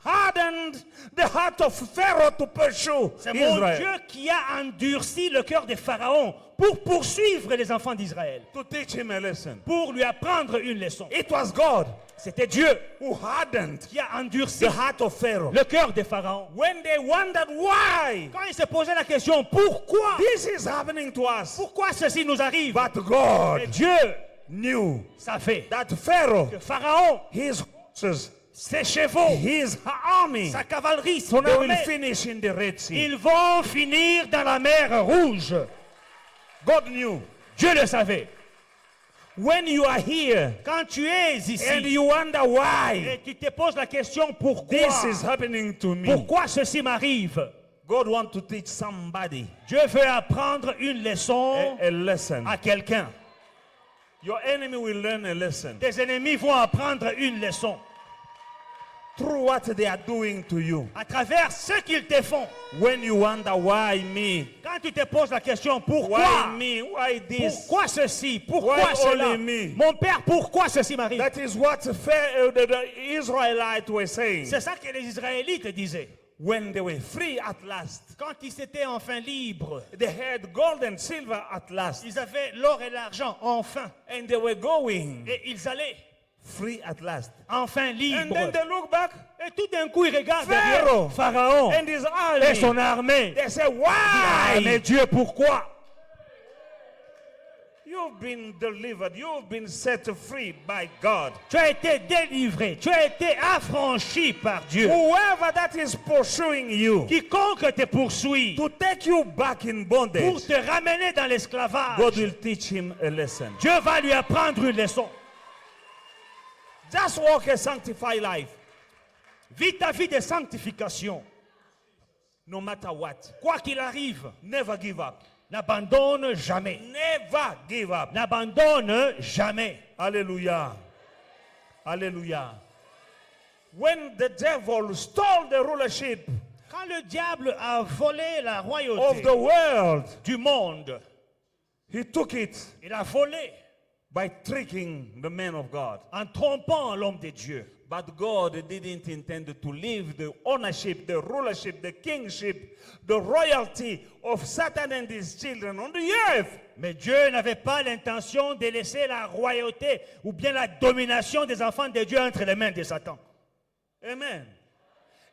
hardened the heart of Pharaoh to pursue
C'est mon
Israel?
Dieu qui a endurci le cœur des pharaons pour poursuivre les enfants d'Israël,
To teach him a lesson.
pour lui apprendre une leçon.
It was God
C'était Dieu
who hardened
qui a endurci
the heart of Pharaoh.
le cœur des pharaons.
When they wondered why
Quand ils se posaient la question, pourquoi?
this is happening to us,
Pourquoi ceci nous arrive?
but
Et
God
Dieu
knew
savait
that Pharaoh,
que Pharaon,
his horses,
ses chevaux,
his army,
sa cavalerie, son
they will
armée,
finish in the Red Sea.
ils vont finir dans la mer Rouge.
God knew.
Dieu le savait.
When you are here
Quand tu es
and
ici
you wonder why
et tu te poses la question pourquoi,
this is happening to me,
pourquoi ceci m'arrive,
God wants to teach somebody
Dieu veut apprendre une leçon
a lesson.
à quelqu'un.
Your enemy will learn a lesson
Tes ennemis vont apprendre une leçon
through what they are doing to you.
à travers ce qu'ils te font.
When you wonder why me,
Quand tu te poses la question pourquoi,
why me, why this,
pourquoi ceci, pourquoi
Why
cela,
only me?
mon père, pourquoi ceci m'arrive?
that is what the Israelites were saying
C'est ça que les Israélites disaient.
when they were free at last.
Quand ils étaient enfin libres,
They had gold and silver at last,
ils avaient l'or et l'argent, enfin.
and they were going
Et ils allaient,
free at last.
enfin
And
libres.
then they look back,
Et tout d'un coup, ils regardent
Pharaoh.
derrière Pharaon
and his
et son
army,
armée.
they say,
Ah, mais
why?
Dieu, pourquoi?
You've been delivered, you've been set free by God.
Tu as été délivré, tu as été affranchi par Dieu.
Whoever that is pursuing you
Quiconque te poursuit
to take you back in
pour
bondage,
te ramener dans l'esclavage,
God will teach him a lesson.
Dieu va lui apprendre une leçon.
Just walk a sanctified life,
Vis ta vie de sanctification.
no matter what.
Quoi qu'il arrive,
Never give up.
n'abandonne jamais.
Never give up.
N'abandonne jamais.
Hallelujah. Hallelujah. When the devil stole the rulership
Quand le diable a volé la
of
royauté
the world,
du monde,
he took it
il a volé
by tricking the man of God.
en trompant l'homme de Dieu.
But God didn't intend to leave the ownership, the rulership, the kingship, the royalty of Satan and his children on the earth.
Mais Dieu n'avait pas l'intention de laisser la royauté ou bien la domination des enfants de Dieu entre les mains de Satan.
Amen.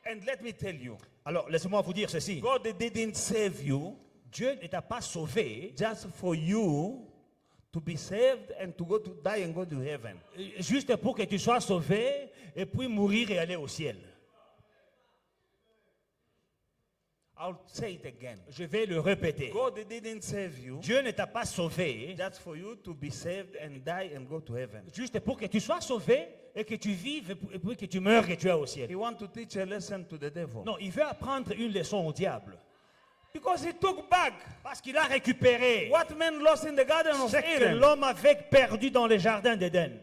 And let me tell you,
Alors, laissez-moi vous dire ceci.
God didn't save you
Dieu ne t'a pas sauvé
just for you to be saved and to go to die and go to heaven.
juste pour que tu sois sauvé et puis mourir et aller au ciel.
I'll say it again.
Je vais le répéter.
God didn't save you
Dieu ne t'a pas sauvé
just for you to be saved and die and go to heaven.
juste pour que tu sois sauvé et que tu vives et puis que tu meurs et tu es au ciel.
He wants to teach a lesson to the devil.
Non, il veut apprendre une leçon au diable.
Because he took back
Parce qu'il a récupéré
what man lost in the Garden of
ce que
Eden
l'homme avait perdu dans le jardin d'Éden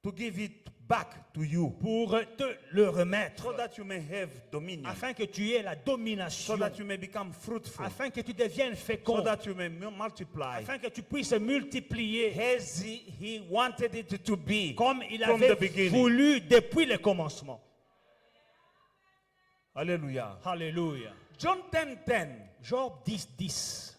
to give it back to you
pour te le remettre
so that you may have dominion,
afin que tu aies la domination,
so that you may become fruitful,
afin que tu deviennes
so
fécond,
that you may multiply
afin que tu puisses multiplier
as he wanted it to be
comme il
from
avait
the beginning.
voulu depuis le commencement.
Hallelujah.
Alléluia.
John 10:10.
Job 10:10.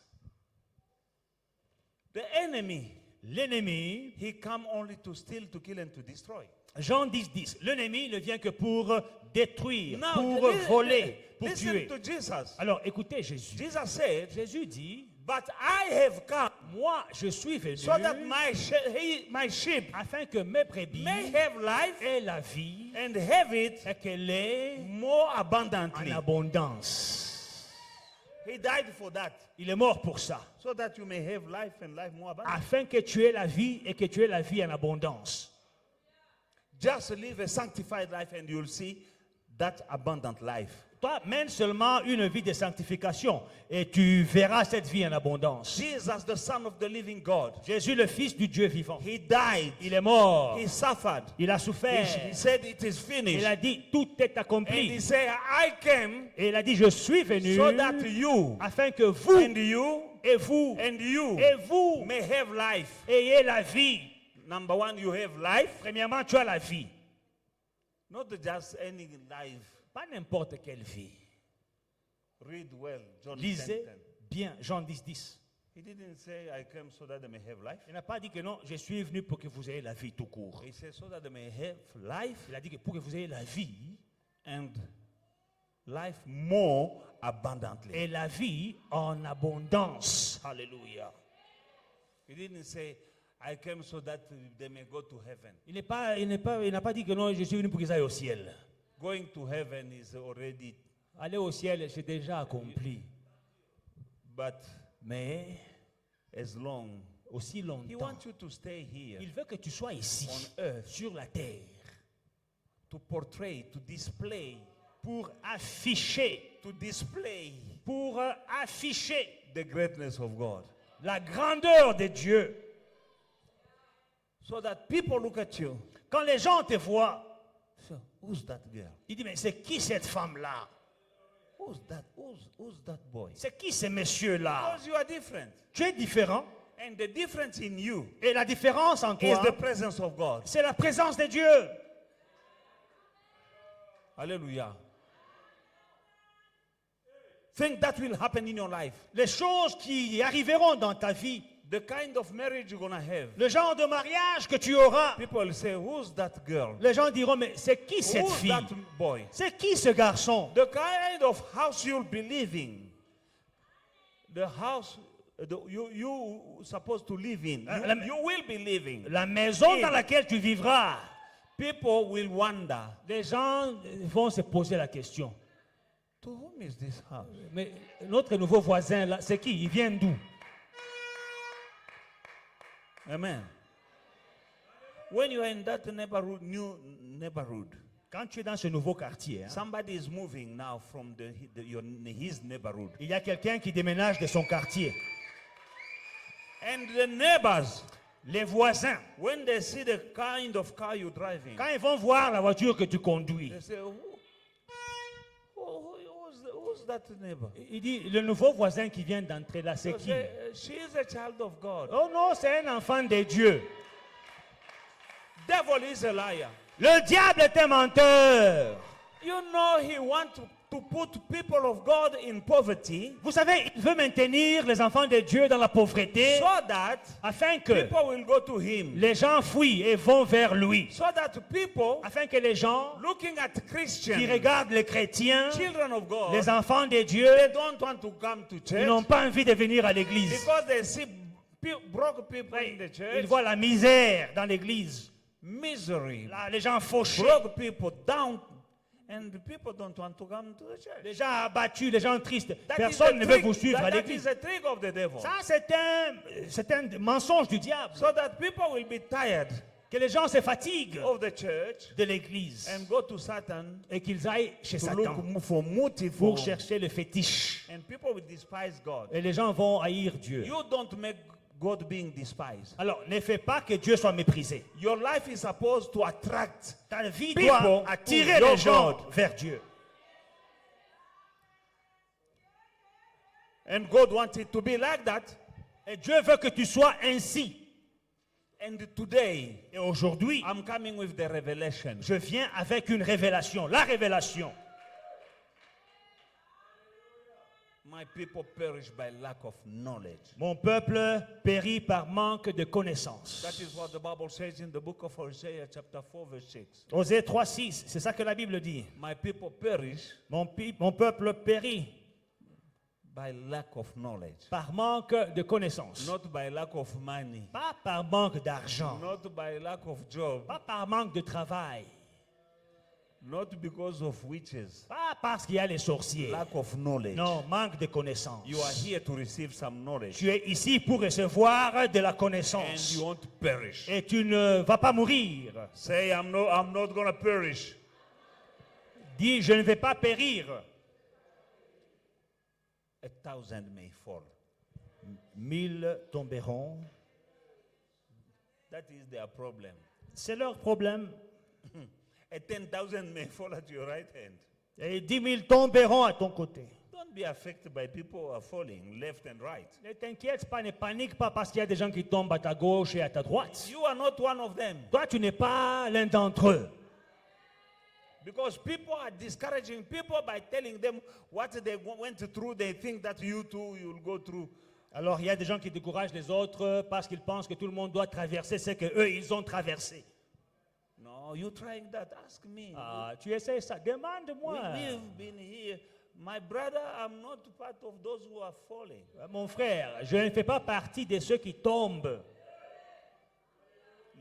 The enemy,
L'ennemi,
he come only to steal, to kill and to destroy.
Jean 10:10. L'ennemi ne vient que pour détruire,
Now,
pour voler, pour
listen
tuer.
to Jesus.
Alors écoutez Jésus.
Jesus said,
Jésus dit,
but I have come
Moi, je suis venu
so that my sheep
afin que mes brebis
may have life
aient la vie
and have it
et qu'elle ait
more
en
abundantly.
abondance.
He died for that,
Il est mort pour ça,
so that you may have life and life more abundantly.
afin que tu aies la vie et que tu aies la vie en abondance.
Just live a sanctified life and you'll see that abundant life.
Toi, mène seulement une vie de sanctification et tu verras cette vie en abondance.
Jesus, the Son of the living God,
Jésus, le Fils du Dieu vivant,
he died,
il est mort,
he suffered,
il a
he
souffert,
said it is
il
finished.
a dit tout est
And he
accompli.
said, I came
Et il a dit je suis venu
so that you
afin que vous
and you
et vous
and you
et vous
may have life.
ayez la vie.
Number one, you have life,
Premièrement, tu as la vie.
not just any life.
Pas n'importe quelle vie.
Read well, John 10:10.
Lisez bien Jean 10, 10.
He didn't say, I came so that they may have life.
Il n'a pas dit que non, je suis venu pour que vous ayez la vie tout court.
He said, so that they may have life
Il a dit que pour que vous ayez la vie
and life more abundantly.
et la vie en abondance. Alléluia.
He didn't say, I came so that they may go to heaven.
Il n'a pas dit que non, je suis venu pour qu'ils aillent au ciel.
Going to heaven is already,
Aller au ciel, c'est déjà accompli.
but
Mais
as long,
aussi
he
longtemps,
wants you to stay here
il veut que tu sois ici,
on earth
sur la terre,
to portray, to display,
pour afficher,
to display the greatness of God.
la grandeur de Dieu.
So that people look at you.
Quand les gens te voient,
So, who's that girl?
ils disent, mais c'est qui cette femme-là?
Who's that boy?
C'est qui ce monsieur-là?
Because you are different.
Tu es différent.
And the difference in you
Et la différence en
is
toi,
the presence of God.
c'est la présence de Dieu.
Hallelujah. Think that will happen in your life.
Les choses qui arriveront dans ta vie,
The kind of marriage you're going to have.
le genre de mariage que tu auras,
People will say, who's that girl?
les gens diront, mais c'est qui cette
Who's
fille?
that boy?
C'est qui ce garçon?
The kind of house you'll be living. The house you supposed to live in. You will be living.
La maison dans laquelle tu vivras.
People will wonder,
Les gens vont se poser la question.
to whom is this house?
Mais notre nouveau voisin là, c'est qui? Il vient d'où?
Amen. When you are in that neighborhood, new neighborhood,
Quand tu es dans ce nouveau quartier, hein,
somebody is moving now from his neighborhood.
il y a quelqu'un qui déménage de son quartier.
And the neighbors,
Les voisins,
when they see the kind of car you're driving,
quand ils vont voir la voiture que tu conduis,
they say, who's that neighbor?
il dit, le nouveau voisin qui vient d'entrer là, c'est
They
qui?
say, she is a child of God.
Oh non, c'est un enfant de Dieu.
Devil is a liar.
Le diable est un menteur.
You know he wants to put people of God in poverty
Vous savez, il veut maintenir les enfants de Dieu dans la pauvreté
so that
afin que
people will go to him.
les gens fuient et vont vers lui.
So that people
Afin que les gens
looking at
qui
Christians,
regardent les chrétiens,
children of God,
les enfants de Dieu,
they don't want to come to
ils
church
n'ont pas envie de venir à l'église.
because they see broke people in the church,
Ils voient la misère dans l'église.
misery,
Là, les gens fauchés,
broke people down, and the people don't want to come to the church.
les gens abattus, les gens tristes.
That is
Personne
the
ne veut
trick-
vous suivre à
that is
l'église.
a trick of the devil.
Ça, c'est un mensonge du diable.
So that people will be tired
Que les gens se fatiguent
of the church
de l'église
and go to Satan
et qu'ils aillent chez
to
Satan
look for motive
pour chercher le fétiche.
and people will despise God.
Et les gens vont haïr Dieu.
You don't make God being despised.
Alors, ne fais pas que Dieu soit méprisé.
Your life is supposed to attract
Ta vie
people
doit attirer
to your
les gens
God.
vers Dieu.
and God wants it to be like that.
Et Dieu veut que tu sois ainsi.
And today
Et aujourd'hui,
I'm coming with the revelation.
je viens avec une révélation. La révélation.
My people perish by lack of knowledge.
Mon peuple périt par manque de connaissance.
That is what the Bible says in the book of Hosea chapter 4 verse 6.
Osée 3:6, c'est ça que la Bible dit.
My people perish
Mon peuple périt
by lack of knowledge,
par manque de connaissances,
not by lack of money,
pas par manque d'argent,
not by lack of job,
pas par manque de travail,
not because of witches,
pas parce qu'il y a les sorciers.
lack of knowledge.
Non, manque de connaissances.
You are here to receive some knowledge
Tu es ici pour recevoir de la
and
connaissance.
you won't perish.
Et tu ne vas pas mourir.
Say, I'm not going to perish.
Dis, je ne vais pas périr.
1,000 may fall.
1000 tomberont.
That is their problem.
C'est leur problème.
10,000 may fall at your right hand.
Et 10 000 tomberont à ton côté.
Don't be affected by people who are falling left and right.
Ne t'inquiète pas, ne panique pas parce qu'il y a des gens qui tombent à ta gauche et à ta droite.
You are not one of them.
Toi, tu n'es pas l'un d'entre eux.
Because people are discouraging people by telling them what they went through. They think that you too, you'll go through.
Alors, il y a des gens qui découragent les autres parce qu'ils pensent que tout le monde doit traverser ce qu'eux, ils ont traversé.
No, you trying that? Ask me.
Ah, tu essaies ça. Demande-moi.
We've been here. My brother, I'm not part of those who are falling.
Mon frère, je ne fais pas partie de ceux qui tombent.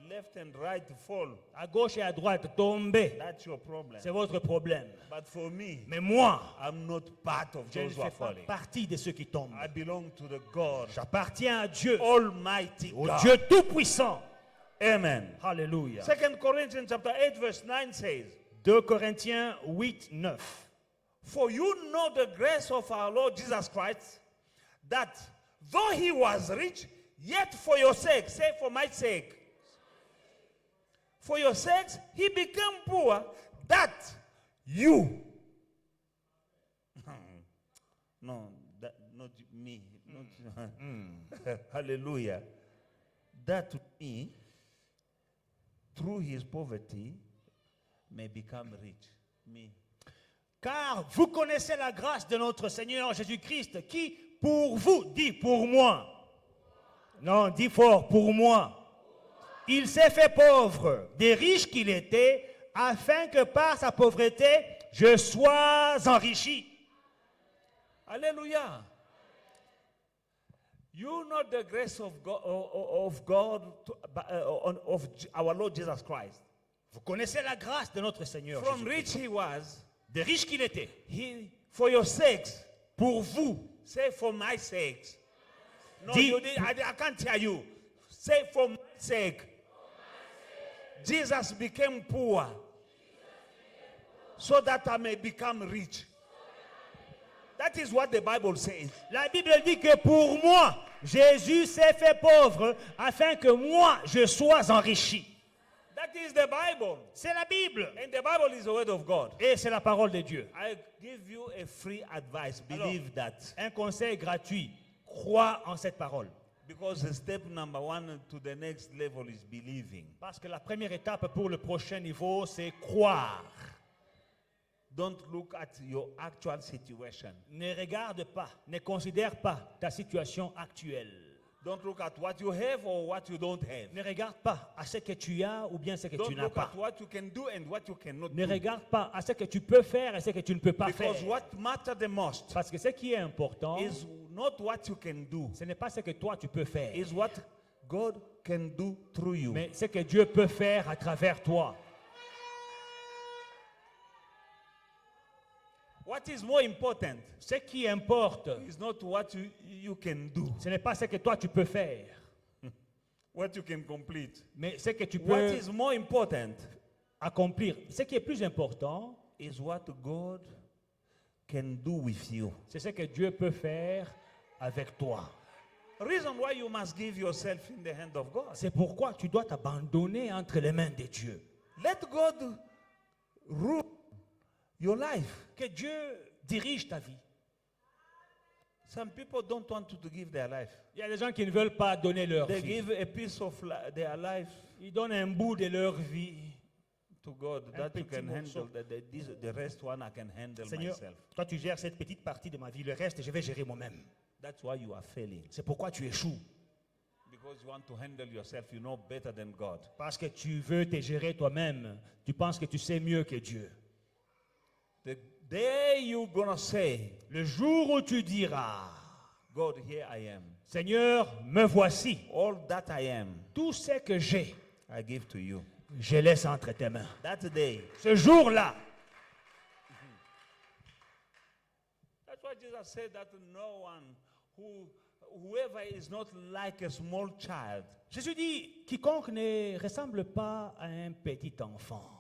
Left and right fall.
À gauche et à droite, tomber.
That's your problem.
C'est votre problème.
But for me,
Mais moi,
I'm not part of
je ne
those who are
fais pas
falling.
partie de ceux qui tombent.
I belong to the God,
J'appartiens à Dieu,
Almighty
au
God.
Dieu Tout-Puissant.
Amen.
Alléluia.
2 Corinthians chapter 8 verse 9 says,
2 Corinthiens 8, 9.
For you know the grace of our Lord Jesus Christ, that though he was rich, yet for your sake, say for my sake, for your sakes, he became poor, that you, no, that, not me, not, hallelujah, that me, through his poverty, may become rich. Me.
Car vous connaissez la grâce de notre Seigneur Jésus-Christ, qui, pour vous, dit pour moi. Non, dis fort, pour moi. Il s'est fait pauvre, des riches qu'il était, afin que par sa pauvreté, je sois enrichi.
Hallelujah. You know the grace of God, of our Lord Jesus Christ.
Vous connaissez la grâce de notre Seigneur
From
Jésus-Christ.
rich he was,
Des riches qu'il était.
for your sakes,
Pour vous.
say for my sakes. No,
Dis-
I can't hear you. Say for my sake. Jesus became poor so that I may become rich. That is what the Bible says.
La Bible dit que pour moi, Jésus s'est fait pauvre afin que moi, je sois enrichi.
That is the Bible.
C'est la Bible.
And the Bible is the word of God.
Et c'est la parole de Dieu.
I give you a free advice.
Alors,
Believe that.
Un conseil gratuit. Crois en cette parole.
Because the step number 1 to the next level is believing.
Parce que la première étape pour le prochain niveau, c'est croire.
Don't look at your actual situation.
Ne regarde pas, ne considère pas ta situation actuelle.
Don't look at what you have or what you don't have.
Ne regarde pas à ce que tu as ou bien ce que
Don't
tu n'as
look
pas.
at what you can do and what you cannot
Ne
do.
regarde pas à ce que tu peux faire et ce que tu ne peux pas
Because
faire.
what matters the most
Parce que ce qui est important,
is not what you can do,
ce n'est pas ce que toi tu peux faire,
is what God can do through you.
mais ce que Dieu peut faire à travers toi.
What is more important
Ce qui importe,
is not what you can do,
ce n'est pas ce que toi tu peux faire,
what you can complete.
mais ce que tu
What
peux
is more important
accomplir. Ce qui est plus important,
is what God can do with you.
c'est ce que Dieu peut faire avec toi.
Reason why you must give yourself in the hand of God.
C'est pourquoi tu dois t'abandonner entre les mains de Dieu.
Let God rule your life.
Que Dieu dirige ta vie.
Some people don't want to give their life.
Il y a des gens qui ne veulent pas donner leur
They
vie.
give a piece of their life
Ils donnent un bout de leur vie.
to God
Un
that you
petit
can
morceau.
handle. The rest one I can handle
Seigneur,
myself.
toi tu gères cette petite partie de ma vie. Le reste, je vais gérer moi-même.
That's why you are failing.
C'est pourquoi tu échoues.
Because you want to handle yourself, you know better than God.
Parce que tu veux te gérer toi-même. Tu penses que tu sais mieux que Dieu.
day you're gonna say,
Le jour où tu diras,
God, here I am.
Seigneur, me voici.
All that I am,
Tout ce que j'ai,
I give to you.
je laisse entre tes mains.
That day.
Ce jour-là,
That's why Jesus said that no one whoever is not like a small child
Jésus dit, quiconque ne ressemble pas à un petit enfant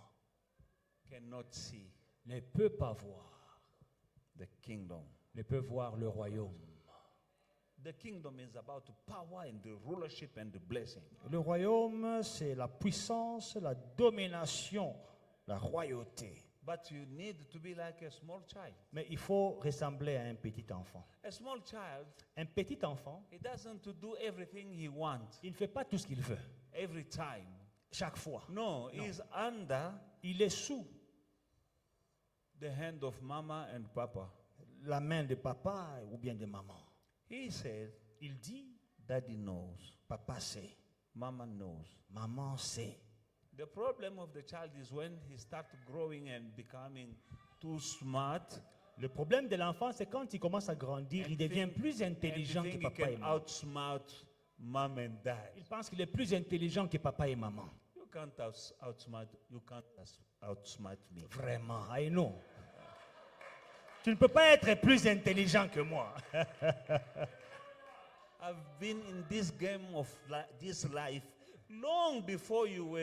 cannot see
ne peut pas voir,
the kingdom.
ne peut voir le royaume.
The kingdom is about power and the rulership and the blessing.
Le royaume, c'est la puissance, la domination, la royauté.
But you need to be like a small child.
Mais il faut ressembler à un petit enfant.
A small child,
Un petit enfant,
he doesn't do everything he wants
il ne fait pas tout ce qu'il veut,
every time.
chaque fois.
No, he's under
Il est sous
the hand of mama and papa.
la main de papa ou bien de maman.
He said,
Il dit,
Daddy knows,
papa sait,
mama knows.
maman sait.
The problem of the child is when he starts growing and becoming too smart.
Le problème de l'enfant, c'est quand il commence à grandir, il devient plus intelligent que
he
papa et
can
maman.
outsmart mom and dad.
Il pense qu'il est plus intelligent que papa et maman.
You can't outsmart me.
Vraiment, I know. Tu ne peux pas être plus intelligent que moi.
I've been in this game of this life long before you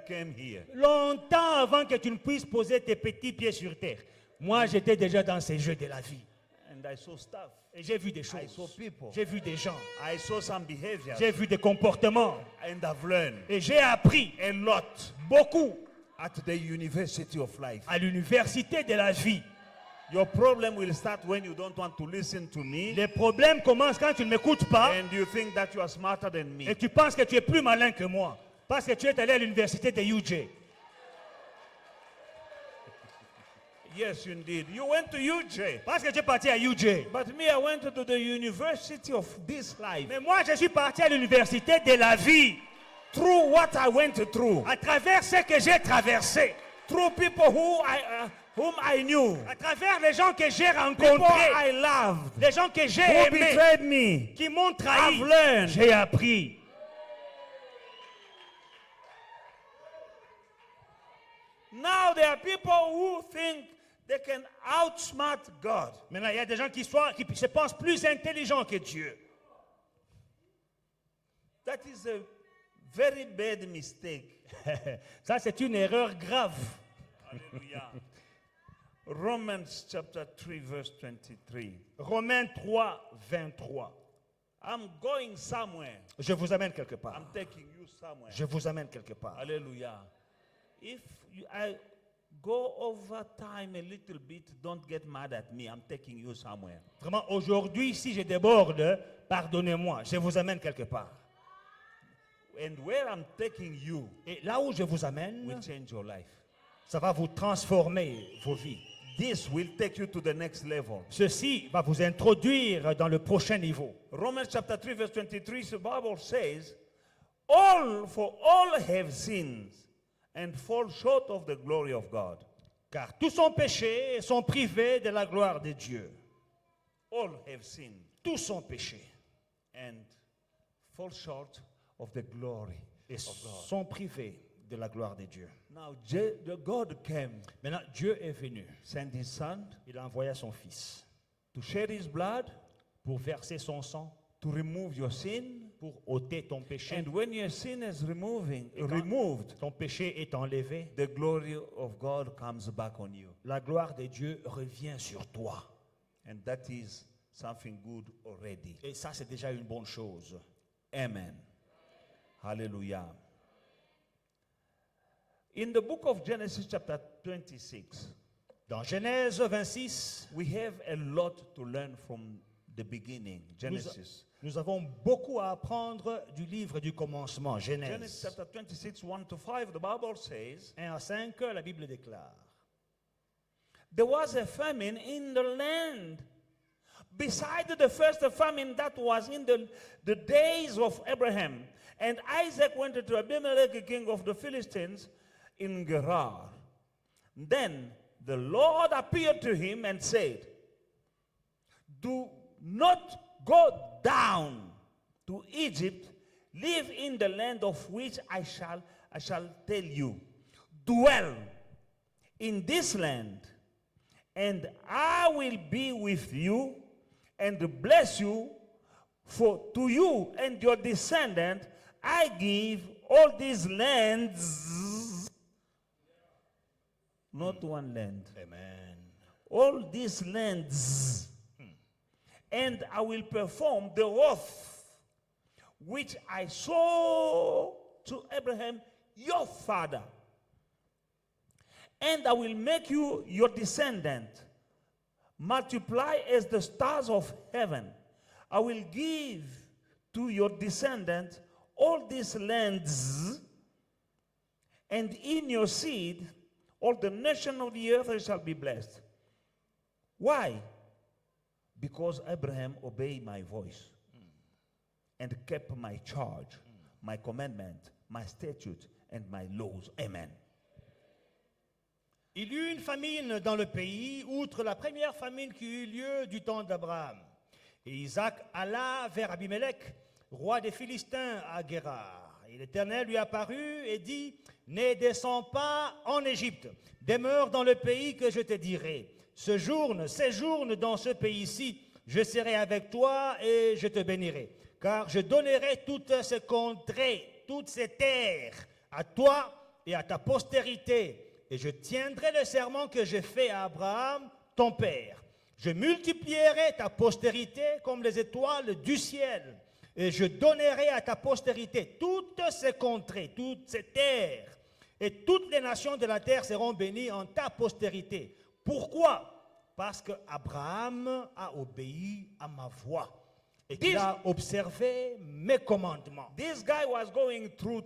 came here.
Longtemps avant que tu ne puisses poser tes petits pieds sur terre. Moi, j'étais déjà dans ces jeux de la vie.
And I saw stuff.
Et j'ai vu des
I saw
choses.
people.
J'ai vu des gens.
I saw some behaviors.
J'ai vu des comportements.
And I've learned
Et j'ai appris
a lot
beaucoup
at the University of Life.
à l'université de la vie.
Your problem will start when you don't want to listen to me
Les problèmes commencent quand tu ne m'écoutes pas
and you think that you are smarter than me.
et tu penses que tu es plus malin que moi. Parce que tu es allé à l'université de UJ.
Yes, indeed. You went to UJ.
Parce que tu es parti à UJ.
But me, I went to the University of this life.
Mais moi, je suis parti à l'université de la vie.
Through what I went through.
À travers ce que j'ai traversé.
Through people whom I knew.
À travers les gens que j'ai
People
rencontrés.
I loved.
Les gens que j'ai
Who
aimés.
betrayed me.
Qui m'ont trahi.
I've learned.
J'ai appris.
Now there are people who think they can outsmart God.
Maintenant, il y a des gens qui se pensent plus intelligents que Dieu.
That is a very bad mistake.
Ça, c'est une erreur grave.
Hallelujah. Romans chapter 3 verse 23.
Romains 3, 23.
I'm going somewhere.
Je vous amène quelque part.
I'm taking you somewhere.
Je vous amène quelque part.
Hallelujah. If I go over time a little bit, don't get mad at me. I'm taking you somewhere.
Vraiment, aujourd'hui, si je déborde, pardonnez-moi. Je vous amène quelque part.
And where I'm taking you
Et là où je vous amène,
will change your life.
ça va vous transformer vos vies.
This will take you to the next level.
Ceci va vous introduire dans le prochain niveau.
Romans chapter 3 verse 23, the Bible says, all have sinned and fall short of the glory of God.
Car tous sont péchés et sont privés de la gloire de Dieu.
All have sinned
Tous sont péchés
and fall short of the glory
et
of God.
sont privés de la gloire de Dieu.
Now God came,
Maintenant, Dieu est venu.
sent his son
Il a envoyé son Fils
to shed his blood,
pour verser son sang,
to remove your sin.
pour ôter ton péché.
And when your sin is removed,
Ton péché est enlevé.
the glory of God comes back on you.
La gloire de Dieu revient sur toi.
And that is something good already.
Et ça, c'est déjà une bonne chose.
Amen. Hallelujah. In the book of Genesis chapter 26,
Dans Genèse 26,
we have a lot to learn from the beginning. Genesis.
nous avons beaucoup à apprendre du livre du commencement,
Genesis
Genèse.
chapter 26, 1 to 5, the Bible says,
1 à 5, la Bible déclare.
there was a famine in the land. Beside the first famine that was in the days of Abraham. And Isaac went to Abimelech, king of the Philistines, in Gerar. Then the Lord appeared to him and said, do not go down to Egypt, live in the land of which I shall tell you. Dwell in this land, and I will be with you and bless you, for to you and your descendant I give all these lands, not one land,
Amen.
all these lands, and I will perform the oath which I swore to Abraham your father, and I will make you your descendant multiply as the stars of heaven. I will give to your descendant all these lands, and in your seed all the nations of the earth shall be blessed. Why? Because Abraham obeyed my voice and kept my charge, my commandment, my statute, and my laws. Amen.
Il y eut une famine dans le pays, outre la première famine qui eut lieu du temps d'Abraham. Et Isaac alla vers Abimelech, roi des Philistins, à Guérar. Et l'Éternel lui apparut et dit, ne descends pas en Égypte, demeure dans le pays que je te dirai. Séjourne dans ce pays-ci, je serai avec toi et je te bénirai. Car je donnerai toutes ces contrées, toutes ces terres à toi et à ta postérité. Et je tiendrai le serment que j'ai fait à Abraham, ton père. Je multiplierai ta postérité comme les étoiles du ciel. Et je donnerai à ta postérité toutes ces contrées, toutes ces terres. Et toutes les nations de la terre seront bénies en ta postérité. Pourquoi? Parce que Abraham a obéi à ma voix et qu'il a observé mes commandements.
This guy was going through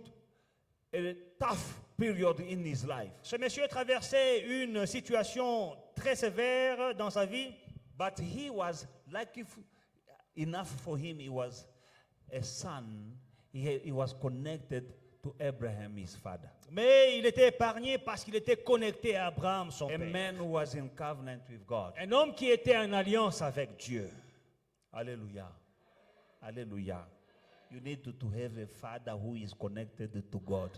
a tough period in his life.
Ce monsieur traversait une situation très sévère dans sa vie,
But he was lucky enough for him. He was a son. He was connected to Abraham, his father.
mais il était épargné parce qu'il était connecté à Abraham, son
A
père.
man who was in covenant with God.
Un homme qui était en alliance avec Dieu.
Hallelujah. Hallelujah. You need to have a father who is connected to God.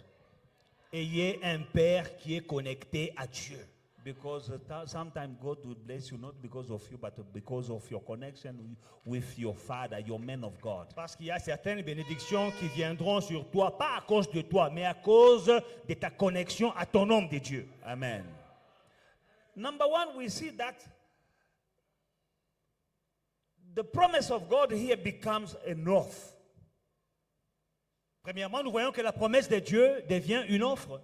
Ayez un père qui est connecté à Dieu.
Because sometimes God will bless you not because of you, but because of your connection with your father, your man of God.
Parce qu'il y a certaines bénédictions qui viendront sur toi, pas à cause de toi, mais à cause de ta connexion à ton homme de Dieu.
Amen. Number one, we see that the promise of God here becomes an oath.
Premièrement, nous voyons que la promesse de Dieu devient une offre,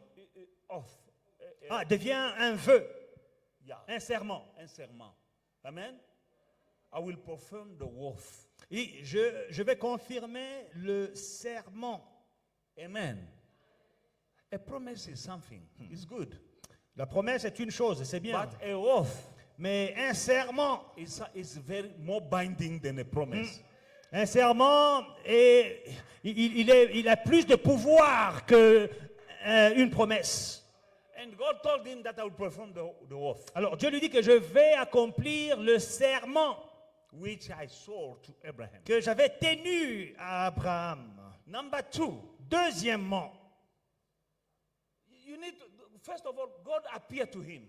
Oath.
devient un vœu,
Yeah.
un serment.
Un serment. Amen. I will perform the oath.
Et je vais confirmer le serment.
Amen. A promise is something. It's good.
La promesse est une chose, c'est bien.
But a oath
Mais un serment,
is very more binding than a promise.
un serment, il a plus de pouvoir que une promesse.
And God told him that I will perform the oath,
Alors Dieu lui dit que je vais accomplir le serment
which I swore to Abraham.
que j'avais tenu à Abraham.
Number two,
Deuxièmement,
you need to, first of all, God appeared to him.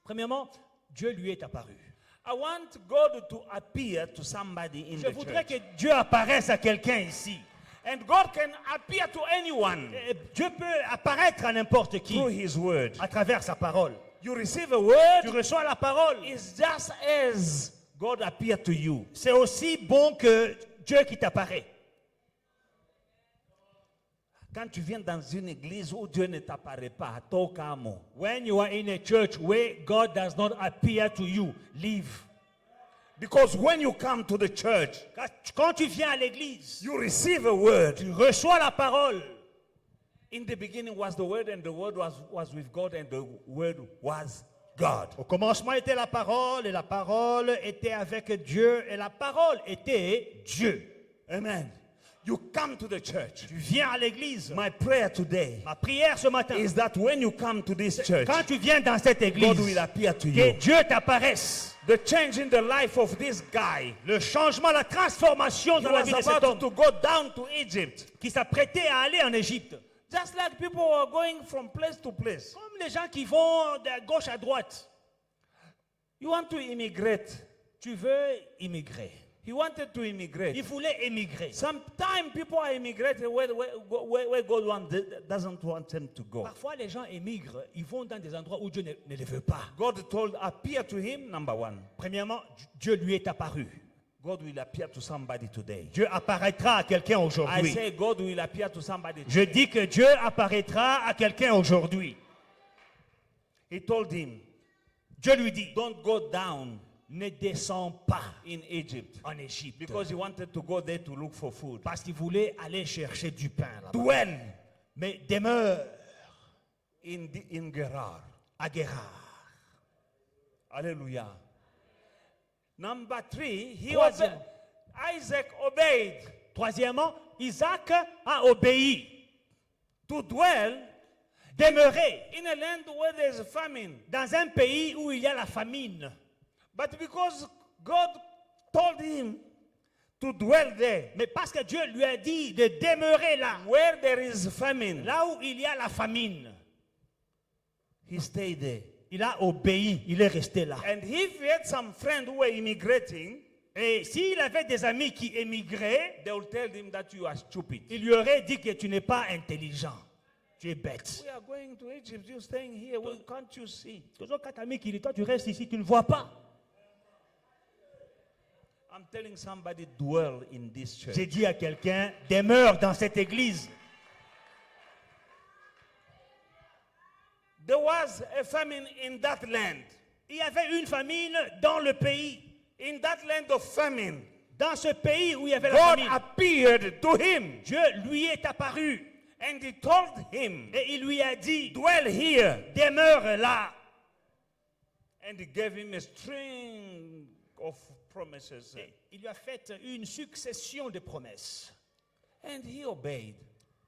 premièrement, Dieu lui est apparu.
I want God to appear to somebody in
Je
the
voudrais
church.
que Dieu apparaisse à quelqu'un ici.
And God can appear to anyone
Et Dieu peut apparaître à n'importe qui
through his word.
à travers sa parole.
You receive a word,
Tu reçois la parole.
it's just as God appeared to you.
C'est aussi bon que Dieu qui t'apparaît.
Quand tu viens dans une église où Dieu ne t'apparaît pas, toka amo.
When you are in a church where God does not appear to you, leave.
Because when you come to the church,
Quand tu viens à l'église,
you receive a word.
tu reçois la parole.
In the beginning was the word, and the word was with God, and the word was God.
Au commencement était la parole, et la parole était avec Dieu, et la parole était Dieu.
Amen. you come to the church.
Tu viens à l'église.
My prayer today
Ma prière ce matin,
is that when you come to this church,
quand tu viens dans cette
God will
église,
appear to
que
you.
Dieu t'apparaisse.
The change in the life of this guy.
Le changement, la transformation
He
dans la
was
vie de cet
about
homme
to go down to Egypt.
qui s'apprêtait à aller en Égypte.
Just like people were going from place to place.
Comme les gens qui vont de gauche à droite.
You want to immigrate.
Tu veux immigrer.
He wanted to immigrate.
Il voulait émigrer.
Sometimes people are immigrating where God doesn't want them to go.
Parfois, les gens émigrent. Ils vont dans des endroits où Dieu ne les veut pas.
God appear to him, number one.
Premièrement, Dieu lui est apparu.
God will appear to somebody today.
Dieu apparaîtra à quelqu'un
I
aujourd'hui.
say God will appear to somebody
Je
today.
dis que Dieu apparaîtra à quelqu'un aujourd'hui.
He told him,
Dieu lui dit,
don't go down
ne descends pas
in Egypt.
en Égypte.
Because he wanted to go there to look for food.
Parce qu'il voulait aller chercher du pain là-bas.
Dwell
Mais demeure
in Gerar.
à Guérard.
Hallelujah. Number three,
Troisième.
Isaac obeyed
Troisièmement, Isaac a obéi.
to dwell
Demeurer
in a land where there is famine.
dans un pays où il y a la famine.
But because God told him to dwell there,
Mais parce que Dieu lui a dit de demeurer là,
where there is famine,
là où il y a la famine,
he stayed there.
il a obéi, il est resté là.
And if he had some friends who were immigrating,
Et s'il avait des amis qui émigraient,
they will tell him that you are stupid.
il lui aurait dit que tu n'es pas intelligent, tu es bête.
We are going to Egypt, you're staying here, well, can't you see?
Toujours quatre amis qui disent, toi tu restes ici, tu ne vois pas.
I'm telling somebody, dwell in this church.
J'ai dit à quelqu'un, demeure dans cette église.
There was a famine in that land.
Il y avait une famine dans le pays.
In that land of famine,
Dans ce pays où il y avait la
God
famine,
appeared to him
Dieu lui est apparu
and he told him,
et il lui a dit,
dwell here.
demeure là.
And he gave him a string of promises.
Et il lui a fait une succession de promesses.
And he obeyed.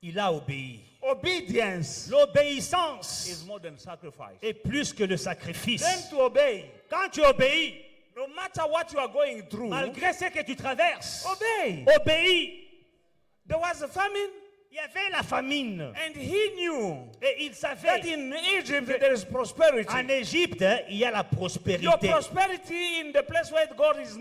Il a obéi.
Obedience
L'obéissance
is more than sacrifice.
est plus que le sacrifice.
Then to obey,
Quand tu obéis,
no matter what you are going through,
malgré ce que tu traverses,
obey.
obéis.
There was a famine,
Il y avait la famine
and he knew
et il
that
savait
in Egypt there is prosperity.
qu'en Égypte, il y a la
Your
prospérité.
prosperity in the place where God is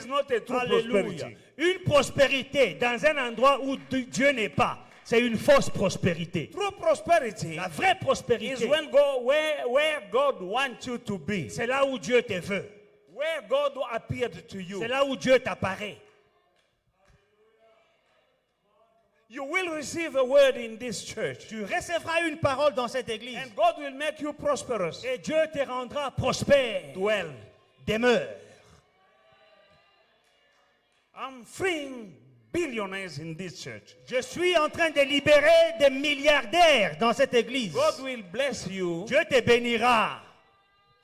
not a true
Alléluia.
prosperity.
Une prospérité dans un endroit où Dieu n'est pas, c'est une fausse prospérité.
True prosperity
La vraie
is
prospérité,
where God wants you to be.
c'est là où Dieu te veut.
Where God appeared to you.
C'est là où Dieu t'apparaît.
You will receive a word in this church.
Tu recevras une parole dans cette église.
And God will make you prosperous.
Et Dieu te rendra prospère.
Dwell.
Demeure.
I'm freeing billionaires in this church.
Je suis en train de libérer des milliardaires dans cette église.
God will bless you
Dieu te bénira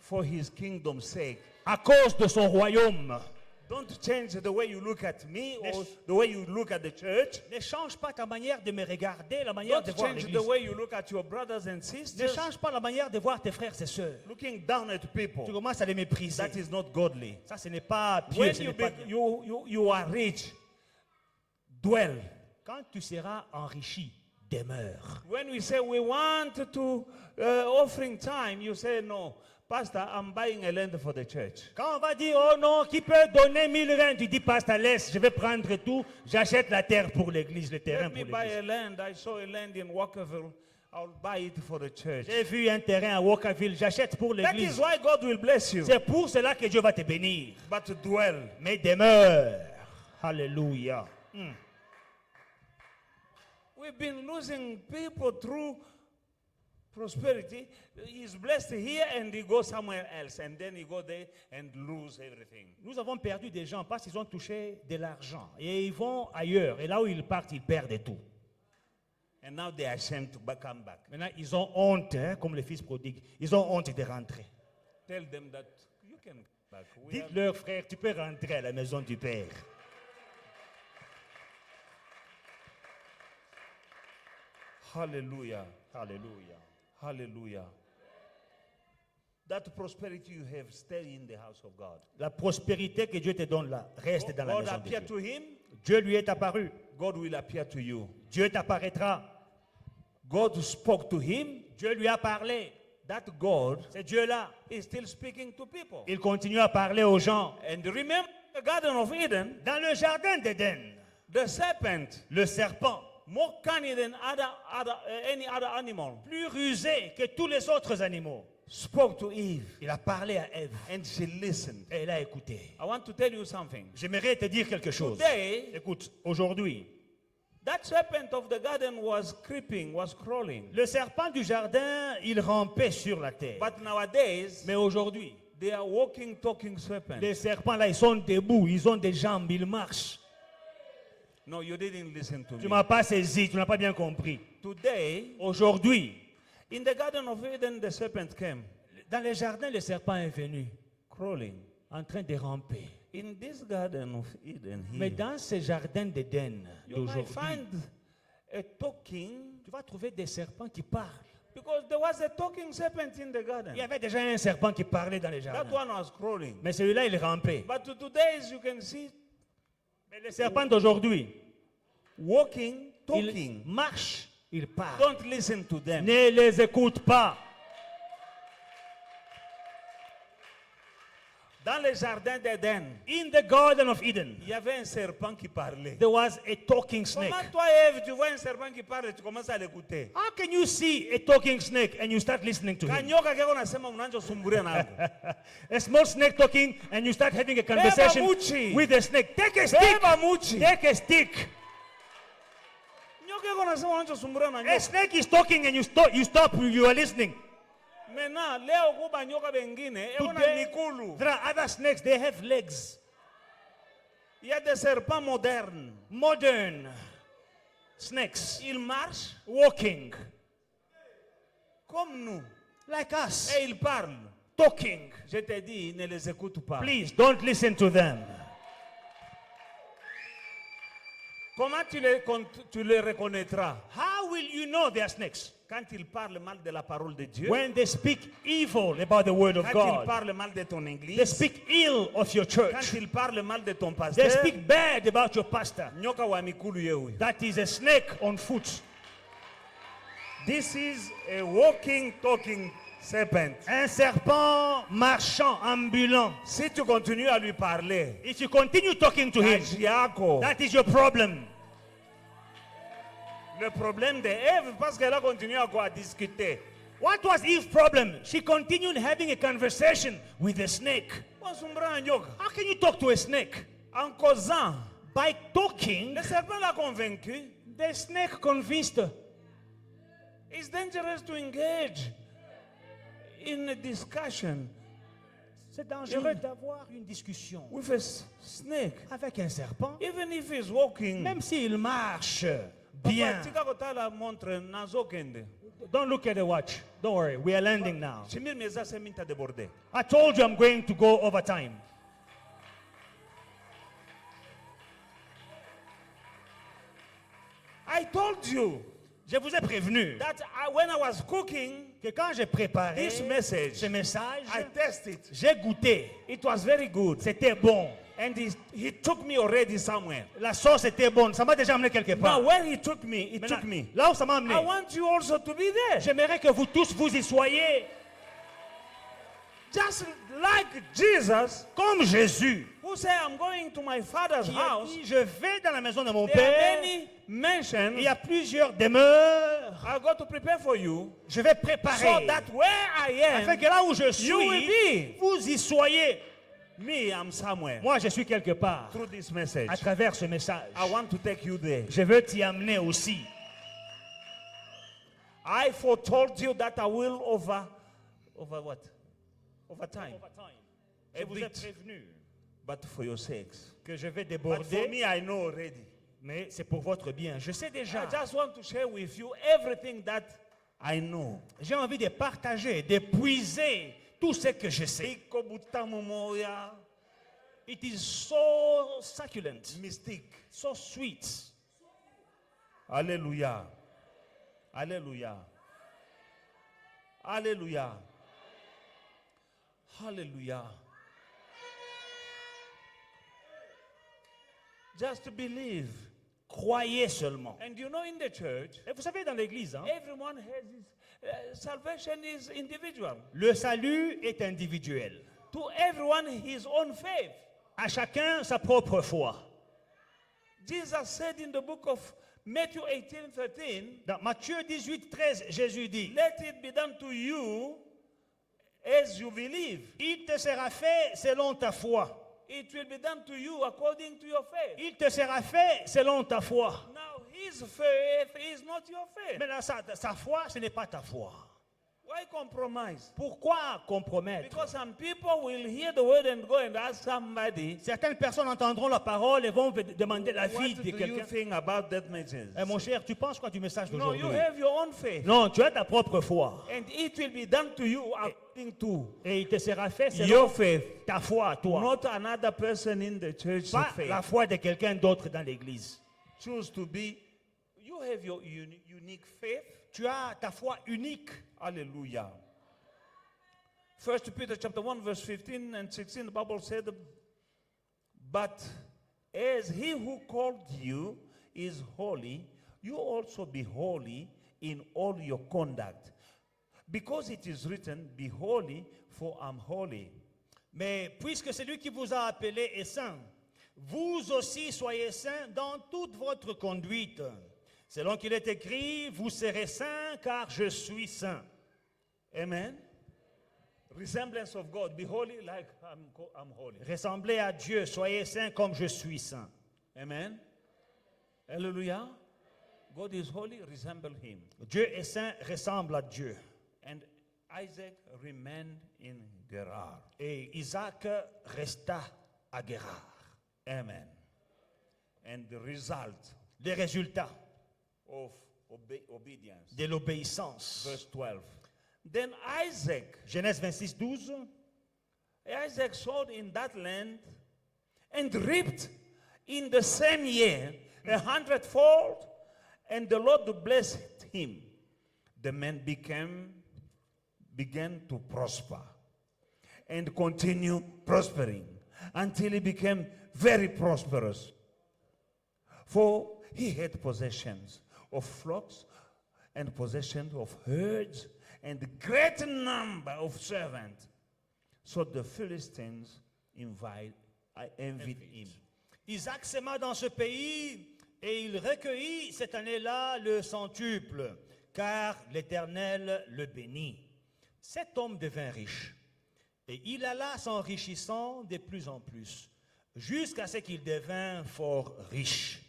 for his kingdom's sake.
à cause de son royaume.
Don't change the way you look at me or the way you look at the church.
Ne change pas ta manière de me regarder, la manière de
Don't
voir
change
l'église.
the way you look at your brothers and
Ne
sisters.
change pas la manière de voir tes frères et sœurs.
Looking down at
Tu
people.
commences à les mépriser.
That is not godly.
Ça, ce n'est pas pieux,
When
ce n'est pas bien.
you are rich, dwell.
Quand tu seras enrichi, demeure.
When we say we want to offering time, you say no. Pastor, I'm buying a land for the church.
Quand on va dire, oh non, qui peut donner 1000 reins, tu dis, pasteur, laisse, je vais prendre tout, j'achète la terre pour l'église, le terrain
Let me
pour
buy
l'église.
a land. I saw a land in Walkerville. I'll buy it for the church.
J'ai vu un terrain à Walkerville, j'achète pour
That is
l'église.
why God will bless you.
C'est pour cela que Dieu va te bénir.
But dwell.
Mais demeure. Alléluia.
We've been losing people through prosperity. He's blessed here and he goes somewhere else. And then he go there and lose everything.
Nous avons perdu des gens parce qu'ils ont touché de l'argent. Et ils vont ailleurs. Et là où ils partent, ils perdent tout.
And now they are ashamed to come back.
Maintenant, ils ont honte, hein, comme les fils prodigues. Ils ont honte de rentrer.
Tell them that you can come back. We are-
Dites-leur, frère, tu peux rentrer à la maison du Père.
Hallelujah.
Alléluia.
Hallelujah. That prosperity you have, stay in the house of God.
La prospérité que Dieu te donne là, reste dans la
God
maison de
appeared
Dieu.
to him,
Dieu lui est apparu.
God will appear to you.
Dieu t'apparaîtra.
God spoke to him.
Dieu lui a parlé.
That God
C'est Dieu-là.
is still speaking to people.
Il continue à parler aux gens.
And remember the Garden of Eden,
Dans le jardin d'Éden,
the serpent,
le serpent,
more cunning than any other animal,
plus rusé que tous les autres animaux,
spoke to Eve,
il a parlé à Ève
and she listened.
et elle a écouté.
I want to tell you something.
J'aimerais te dire quelque chose.
Today,
Écoute, aujourd'hui,
that serpent of the garden was creeping, was crawling.
le serpent du jardin, il rampait sur la terre.
But nowadays,
Mais aujourd'hui,
they are walking, talking serpents.
les serpents là, ils sont debout, ils ont des jambes, ils marchent.
No, you didn't listen to
Tu ne
me.
m'as pas saisi, tu n'as pas bien compris.
Today,
Aujourd'hui,
in the Garden of Eden, the serpent came,
dans le jardin, le serpent est venu,
crawling.
en train de ramper.
In this Garden of Eden
Mais
here,
dans ce jardin d'Éden
you might
d'aujourd'hui,
find a talking,
tu vas trouver des serpents qui parlent.
because there was a talking serpent in the garden.
Il y avait déjà un serpent qui parlait dans les
That
jardins.
one was crawling.
Mais celui-là, il rampait.
But today's, you can see
Mais les serpents d'aujourd'hui,
walking,
ils
talking.
marchent, ils parlent.
Don't listen to them.
Ne les écoute pas.
Dans le jardin d'Éden,
In the Garden of Eden,
il y avait un serpent qui parlait.
there was a talking snake.
Comment toi, Ève, tu vois un serpent qui parle et tu commences à l'écouter?
How can you see a talking snake and you start listening to him?
Kanyoka keko nasema mnaanza sumburia nako.
A small snake talking and you start having a conversation
muchi.
with the snake. Take a stick.
Beba muchi.
Take a stick.
Nyoka keko nasema mnaanza sumburia na
A
nyoka.
snake is talking and you stop, you are listening.
Maintenant, leo kuba nyoka bengine, eko na
Today,
mikulu.
there are other snakes, they have legs.
Il y a des serpents modernes.
Modern snakes
Ils marchent
walking
comme nous.
like us,
Et ils parlent.
talking.
Je te dis, ne les écoute pas.
Please don't listen to them.
Comment tu les reconnaîtras?
How will you know they are snakes?
Quand ils parlent mal de la parole de Dieu,
When they speak evil about the word of
quand ils
God,
parlent mal de ton
they
église,
speak ill of your
quand
church,
ils parlent mal de ton
they
pasteur,
speak bad about your pastor.
nyoka wa mikulu yewe.
That is a snake on foot.
This is a walking, talking serpent.
Un serpent marchand, ambulant.
Si tu continues à lui parler,
If you continue talking to him,
kazi yako.
that is your problem.
Le problème de Ève, parce qu'elle a continué à discuter.
What was Eve's problem? She continued having a conversation with the snake.
Wasumbura na nyoka.
How can you talk to a snake?
En causant,
By talking,
le serpent l'a convaincu.
the snake convinced her.
It's dangerous to engage in a discussion
C'est dangereux d'avoir une discussion
with a snake,
avec un serpent,
even if he's walking.
même s'il marche
Papa,
bien.
tika kotala montre nazokende.
Don't look at the watch. Don't worry, we are landing now.
Shimir meza seminta débordé.
I told you I'm going to go over time.
I told you
Je vous ai prévenu
that when I was cooking
que quand j'ai préparé
this message,
ce message,
I tasted it.
j'ai goûté.
It was very good.
C'était bon.
And he took me already somewhere.
La sauce était bonne. Ça m'a déjà amené quelque part.
Now, where he took me, it
Maintenant,
took me.
là où ça m'a amené,
I want you also to be there.
j'aimerais que vous tous vous y soyez.
Just like Jesus,
Comme Jésus,
who said, I'm going to my father's
qui a
house.
dit, je vais dans la maison de mon
There are
Père.
many mansions.
Il y a plusieurs demeures.
I got to prepare for you
Je vais
so
préparer.
that where I
Afin
am,
que là où je
you will
suis,
be.
vous y soyez.
Me, I'm somewhere.
Moi, je suis quelque part.
Through this message,
À travers ce message,
I want to take you there.
je veux t'y amener aussi.
I foretold you that I will over what? Over time.
Je
A
vous ai
bit.
prévenu
But for your sakes.
que je vais
But for
déborder,
me, I know already.
mais c'est pour votre bien. Je sais déjà.
I just want to share with you everything that I know.
J'ai envie de partager, de puiser tout ce que je sais.
Iko butamu moya,
It is so succulent,
mystique.
so sweet.
Hallelujah. Hallelujah. Hallelujah. Hallelujah. Just believe.
Croyez seulement.
And you know, in the church,
Et vous savez, dans l'église, hein,
everyone has his salvation is individual.
le salut est individuel.
To everyone his own faith.
À chacun sa propre foi.
Jesus said in the book of Matthew 18:13,
Dans Matthieu 18, 13, Jésus dit,
let it be done to you as you believe.
il te sera fait selon ta foi.
It will be done to you according to your faith.
Il te sera fait selon ta foi.
Now, his faith is not your faith.
Maintenant, sa foi, ce n'est pas ta foi.
Why compromise?
Pourquoi compromettre?
Because some people will hear the word and go and ask somebody,
Certaines personnes entendront la parole et vont demander l'avis
what
de
do you
quelqu'un.
think about that message?
Eh, mon cher, tu penses quoi du message
No,
d'aujourd'hui?
you have your own faith.
Non, tu as ta propre foi.
And it will be done to you according to
Et il te sera fait selon
your faith,
ta foi à toi.
not another person in the church
Pas
faith.
la foi de quelqu'un d'autre dans l'église.
Choose to be, you have your unique faith.
Tu as ta foi unique.
Hallelujah. 1 Peter chapter 1 verse 15 and 16, the Bible said, but as he who called you is holy, you also be holy in all your conduct. Because it is written, be holy, for I'm holy.
Mais puisque celui qui vous a appelé est saint, vous aussi soyez saints dans toute votre conduite. Selon qu'il est écrit, vous serez saints car je suis saint.
Amen. Resemblance of God, be holy like I'm holy.
Ressemblez à Dieu, soyez saints comme je suis saint.
Amen. Hallelujah. God is holy, resemble him.
Dieu est saint, ressemble à Dieu.
And Isaac remained in Gerar.
Et Isaac resta à Guérar.
Amen. And the result
Les résultats
of obedience.
de l'obéissance.
Verse 12. Then Isaac,
Genèse 26, 12.
Isaac sowed in that land and reaped in the same year 100-fold, and the Lord blessed him. The man began to prosper and continue prospering until he became very prosperous. For he had possessions of flocks and possession of herds and a great number of servants. So the Philistines envied him.
Isaac sema dans ce pays et il recueillit cette année-là le centuple, car l'Éternel le bénit. Cet homme devint riche et il alla s'enrichissant de plus en plus, jusqu'à ce qu'il devint fort riche.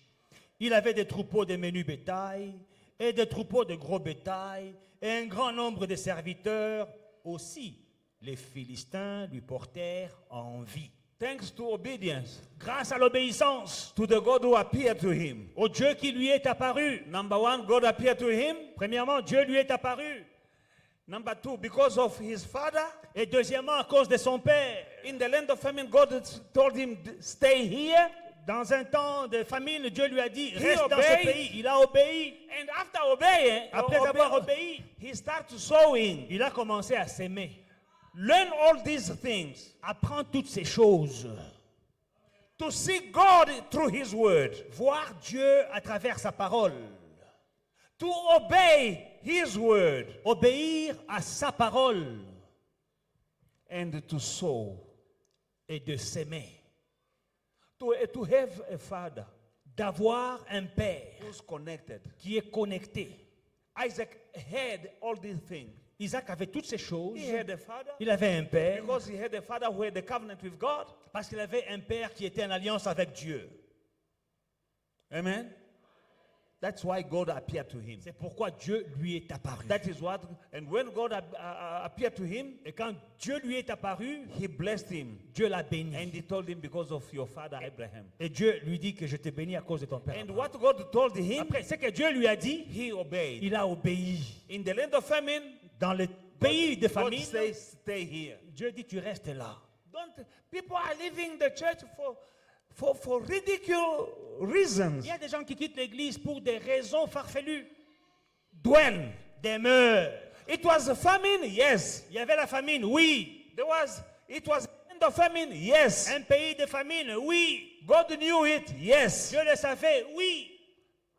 Il avait des troupeaux de menu bétail et des troupeaux de gros bétail et un grand nombre de serviteurs. Aussi, les Philistins lui portèrent envie.
Thanks to obedience
Grâce à l'obéissance
to the God who appeared to him.
au Dieu qui lui est apparu.
Number one, God appeared to him.
Premièrement, Dieu lui est apparu.
Number two, because of his father.
Et deuxièmement, à cause de son père.
In the land of famine, God told him, stay here.
Dans un temps de famine, Dieu lui a dit,
He
reste dans ce
obeyed.
pays. Il a obéi.
And after obeying,
Après avoir obéi,
he started sowing.
il a commencé à s'aimer.
Learn all these things.
Apprendre toutes ces choses.
To see God through his word.
Voir Dieu à travers sa parole.
To obey his word.
Obéir à sa parole.
And to sow.
Et de s'aimer.
To have a father
D'avoir un père
who's connected.
qui est connecté.
Isaac had all these things.
Isaac avait toutes ces choses.
He had a father
Il avait un père
because he had a father who had a covenant with God.
parce qu'il avait un père qui était en alliance avec Dieu.
Amen. That's why God appeared to him.
C'est pourquoi Dieu lui est apparu.
That is what, and when God appeared to him,
Et quand Dieu lui est apparu,
he blessed him.
Dieu l'a béni.
And he told him, because of your father Abraham.
Et Dieu lui dit que je te bénis à cause de ton père.
And
Abraham.
what God told him,
Après, ce que Dieu lui a dit,
he obeyed.
il a obéi.
In the land of famine,
Dans le pays de
God
famine,
says, stay here.
Dieu dit tu restes là.
People are leaving the church for ridicule reasons.
Il y a des gens qui quittent l'église pour des raisons farfelues.
dwell.
demeure.
It was a famine, yes.
Il y avait la famine, oui.
It was end of famine, yes.
Un pays de famine, oui.
God knew it, yes.
Dieu le savait, oui.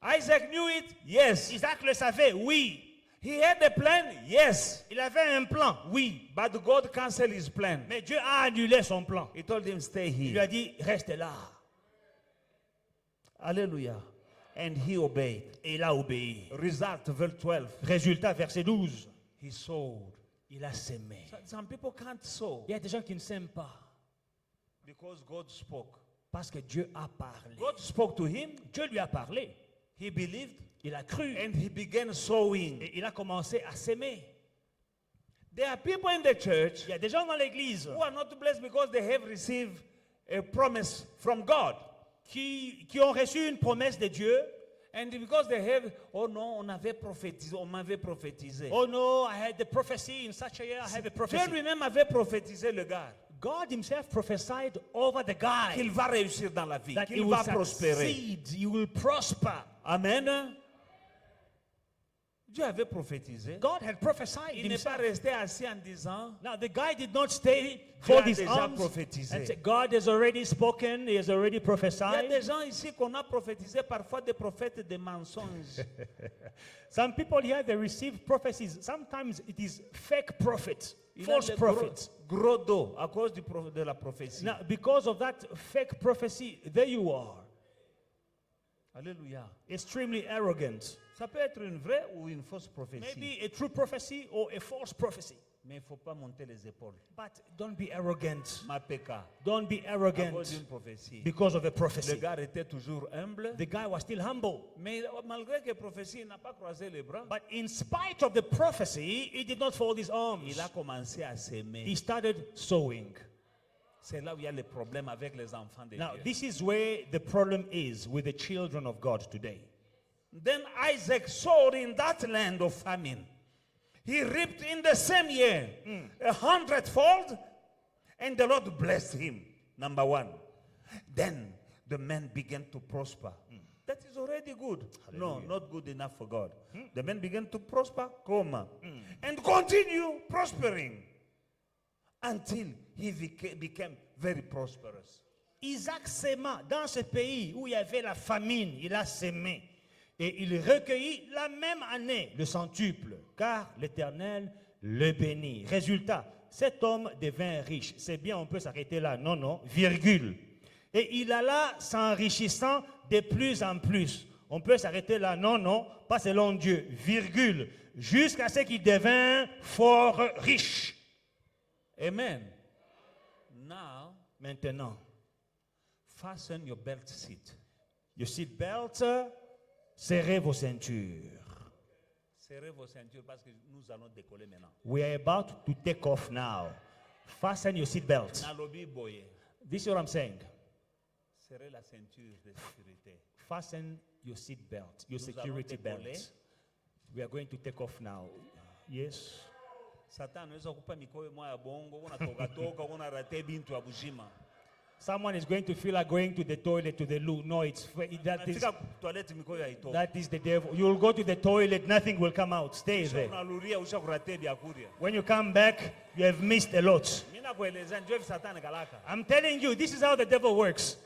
Isaac knew it, yes.
Isaac le savait, oui.
He had a plan, yes.
Il avait un plan, oui.
But God canceled his plan.
Mais Dieu a annulé son plan.
He told him, stay
Il lui
here.
a dit, reste là.
Hallelujah. And he obeyed.
Et il a obéi.
Result, verse 12.
Résultat, verset 12.
He sowed.
Il a sémé.
Some people can't sow
Il y a des gens qui ne s'aiment pas
because God spoke.
parce que Dieu a parlé.
God spoke to him,
Dieu lui a parlé.
he believed,
Il a cru.
and he began sowing.
Et il a commencé à s'aimer.
There are people in the church
Il y a des gens dans l'église
who are not blessed because they have received a promise from God.
qui ont reçu une promesse de Dieu.
And because they have, oh non, on m'avait prophétisé.
Oh no, I had the prophecy in such a year. I have a
Dieu
prophecy.
lui-même avait prophétisé le gars
God himself prophesied over the guy
qu'il va réussir dans la vie,
that he
qu'il
will
va prospérer.
succeed, he will prosper.
Amen. Dieu avait prophétisé.
God had prophesied
Il n'est pas
himself.
resté assis en disant,
Now the guy did not stay for his
déjà
arms
prophétisé.
and say, God has already spoken, he has already
il y a
prophesied.
des gens ici qu'on a prophétisé, parfois des prophètes de mensonges.
Some people here, they receive prophecies. Sometimes it is fake prophets,
Il a
false
des
prophets.
gros dos à cause de la prophétie.
Now, because of that fake prophecy, there you are,
Alléluia.
extremely arrogant.
Ça peut être une vraie ou une fausse prophétie.
Maybe a true prophecy or a false prophecy.
Mais il ne faut pas monter les épaules.
But don't be arrogant.
Ma péca.
Don't be
À
arrogant
cause d'une prophétie.
because of a
Le
prophecy.
gars était toujours humble.
The guy was still humble.
Mais malgré que la prophétie, il n'a pas croisé les bras.
But in spite of the prophecy, he did not fold his arms.
Il a commencé à s'aimer.
He started sowing.
C'est là où il y a le problème avec les enfants de
Now,
Dieu.
this is where the problem is with the children of God today.
Then Isaac sowed in that land of famine. He reaped in the same year 100-fold, and the Lord blessed him. Number one. Then the men began to prosper. That is already good. No, not good enough for God. The men began to prosper, and continue prospering until he became very prosperous.
Isaac s'aima dans ce pays où il y avait la famine, il a sémé. Et il recueillit la même année le centuple, car l'Éternel le bénit. Résultat, cet homme devint riche. C'est bien, on peut s'arrêter là. Non, non, virgule. Et il alla s'enrichissant de plus en plus. On peut s'arrêter là. Non, non, pas selon Dieu. Virgule. Jusqu'à ce qu'il devint fort riche.
Amen. Now,
Maintenant,
fasten your belt seat.
your seat belt, serrez vos ceintures.
Serrez vos ceintures parce que nous allons décoller maintenant.
We are about to take off now. Fasten your seat belt.
Nalobi boye.
This is what I'm saying.
Serrez la ceinture de sécurité.
Fasten your seat belt, your
Nous
security
allons décoller.
belt. We are going to take off now. Yes.
Satan anaweza kupa mikoyo moya bongo, unatoka toka, unarate bintu ya bujima.
Someone is going to feel like going to the toilet, to the loo. No,
Nafika toilet mikoyo haitoki.
that is the devil. You will go to the toilet, nothing will come out. Stay there.
Unaluria usha kurate vya kuria.
When you come back, you have missed a lot.
Mimi nakueleza njoo hivi Satan kalaka.
I'm telling you, this is how the devil works.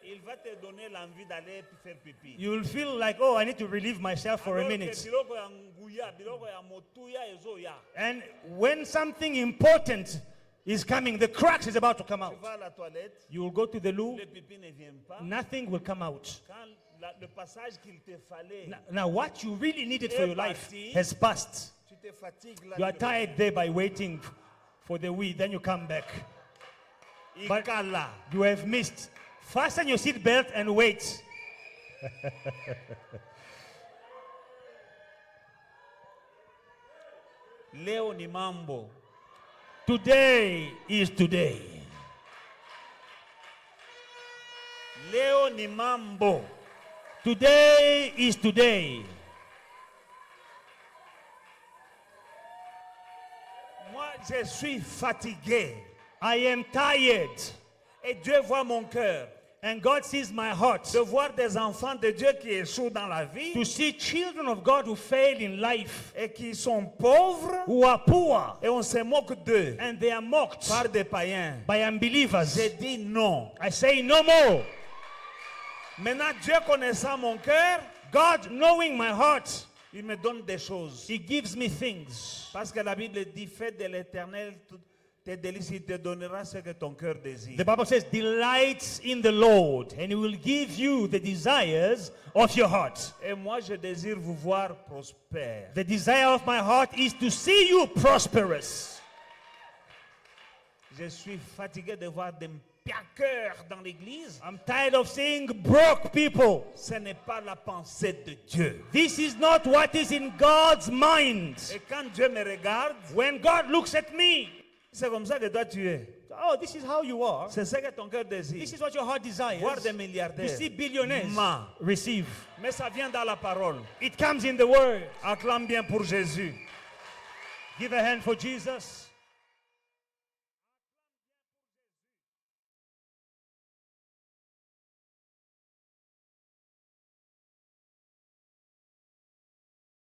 Il va te donner l'envie d'aller faire pipi.
You will feel like, oh, I need to relieve myself for a
Alors que
minute.
biloko ya nguya, biloko ya motuya ezoya.
And when something important is coming, the cracks is about to come
Tu
out.
vas à la toilette,
You will go to the loo,
le pipi ne vient pas.
nothing will come out.
Quand le passage qu'il te fallait,
Now, what you really needed for your life has passed.
tu te fatigues là.
You are tired there by waiting for the wee, then you come back. But
Ikala.
you have missed. Fasten your seat belt and wait.
Leo ni mambo.
Today is today.
Leo ni mambo.
Today is today.
Moi, je suis fatigué.
I am tired.
Et Dieu voit mon cœur.
And God sees my heart.
de voir des enfants de Dieu qui échouent dans la vie
To see children of God who fail in life,
et qui sont pauvres
who are poor,
et on se moque d'eux
and they are mocked
par des païens.
by unbelievers.
J'ai dit non.
I say no more.
Maintenant, Dieu connaissant mon cœur,
God, knowing my heart,
il me donne des choses.
He gives me things.
Parce que la Bible dit, fais de l'Éternel toutes tes délices, il te donnera ce que ton cœur désire.
The Bible says, delight in the Lord, and He will give you the desires of your heart.
Et moi, je désire vous voir prospère.
The desire of my heart is to see you prosperous.
Je suis fatigué de voir des piaqueurs dans l'église.
I'm tired of seeing broke people.
Ce n'est pas la pensée de Dieu.
This is not what is in God's mind.
Et quand Dieu me regarde,
When God looks at me,
c'est comme ça que toi tu es.
oh, this is how you are.
C'est ce que ton cœur désire.
This is what your heart desires.
Voir des
To
milliardaires.
see billionaires
Ma.
receive.
Mais ça vient dans la parole.
It comes in the word.
Acclame bien pour Jésus.
Give a hand for Jesus.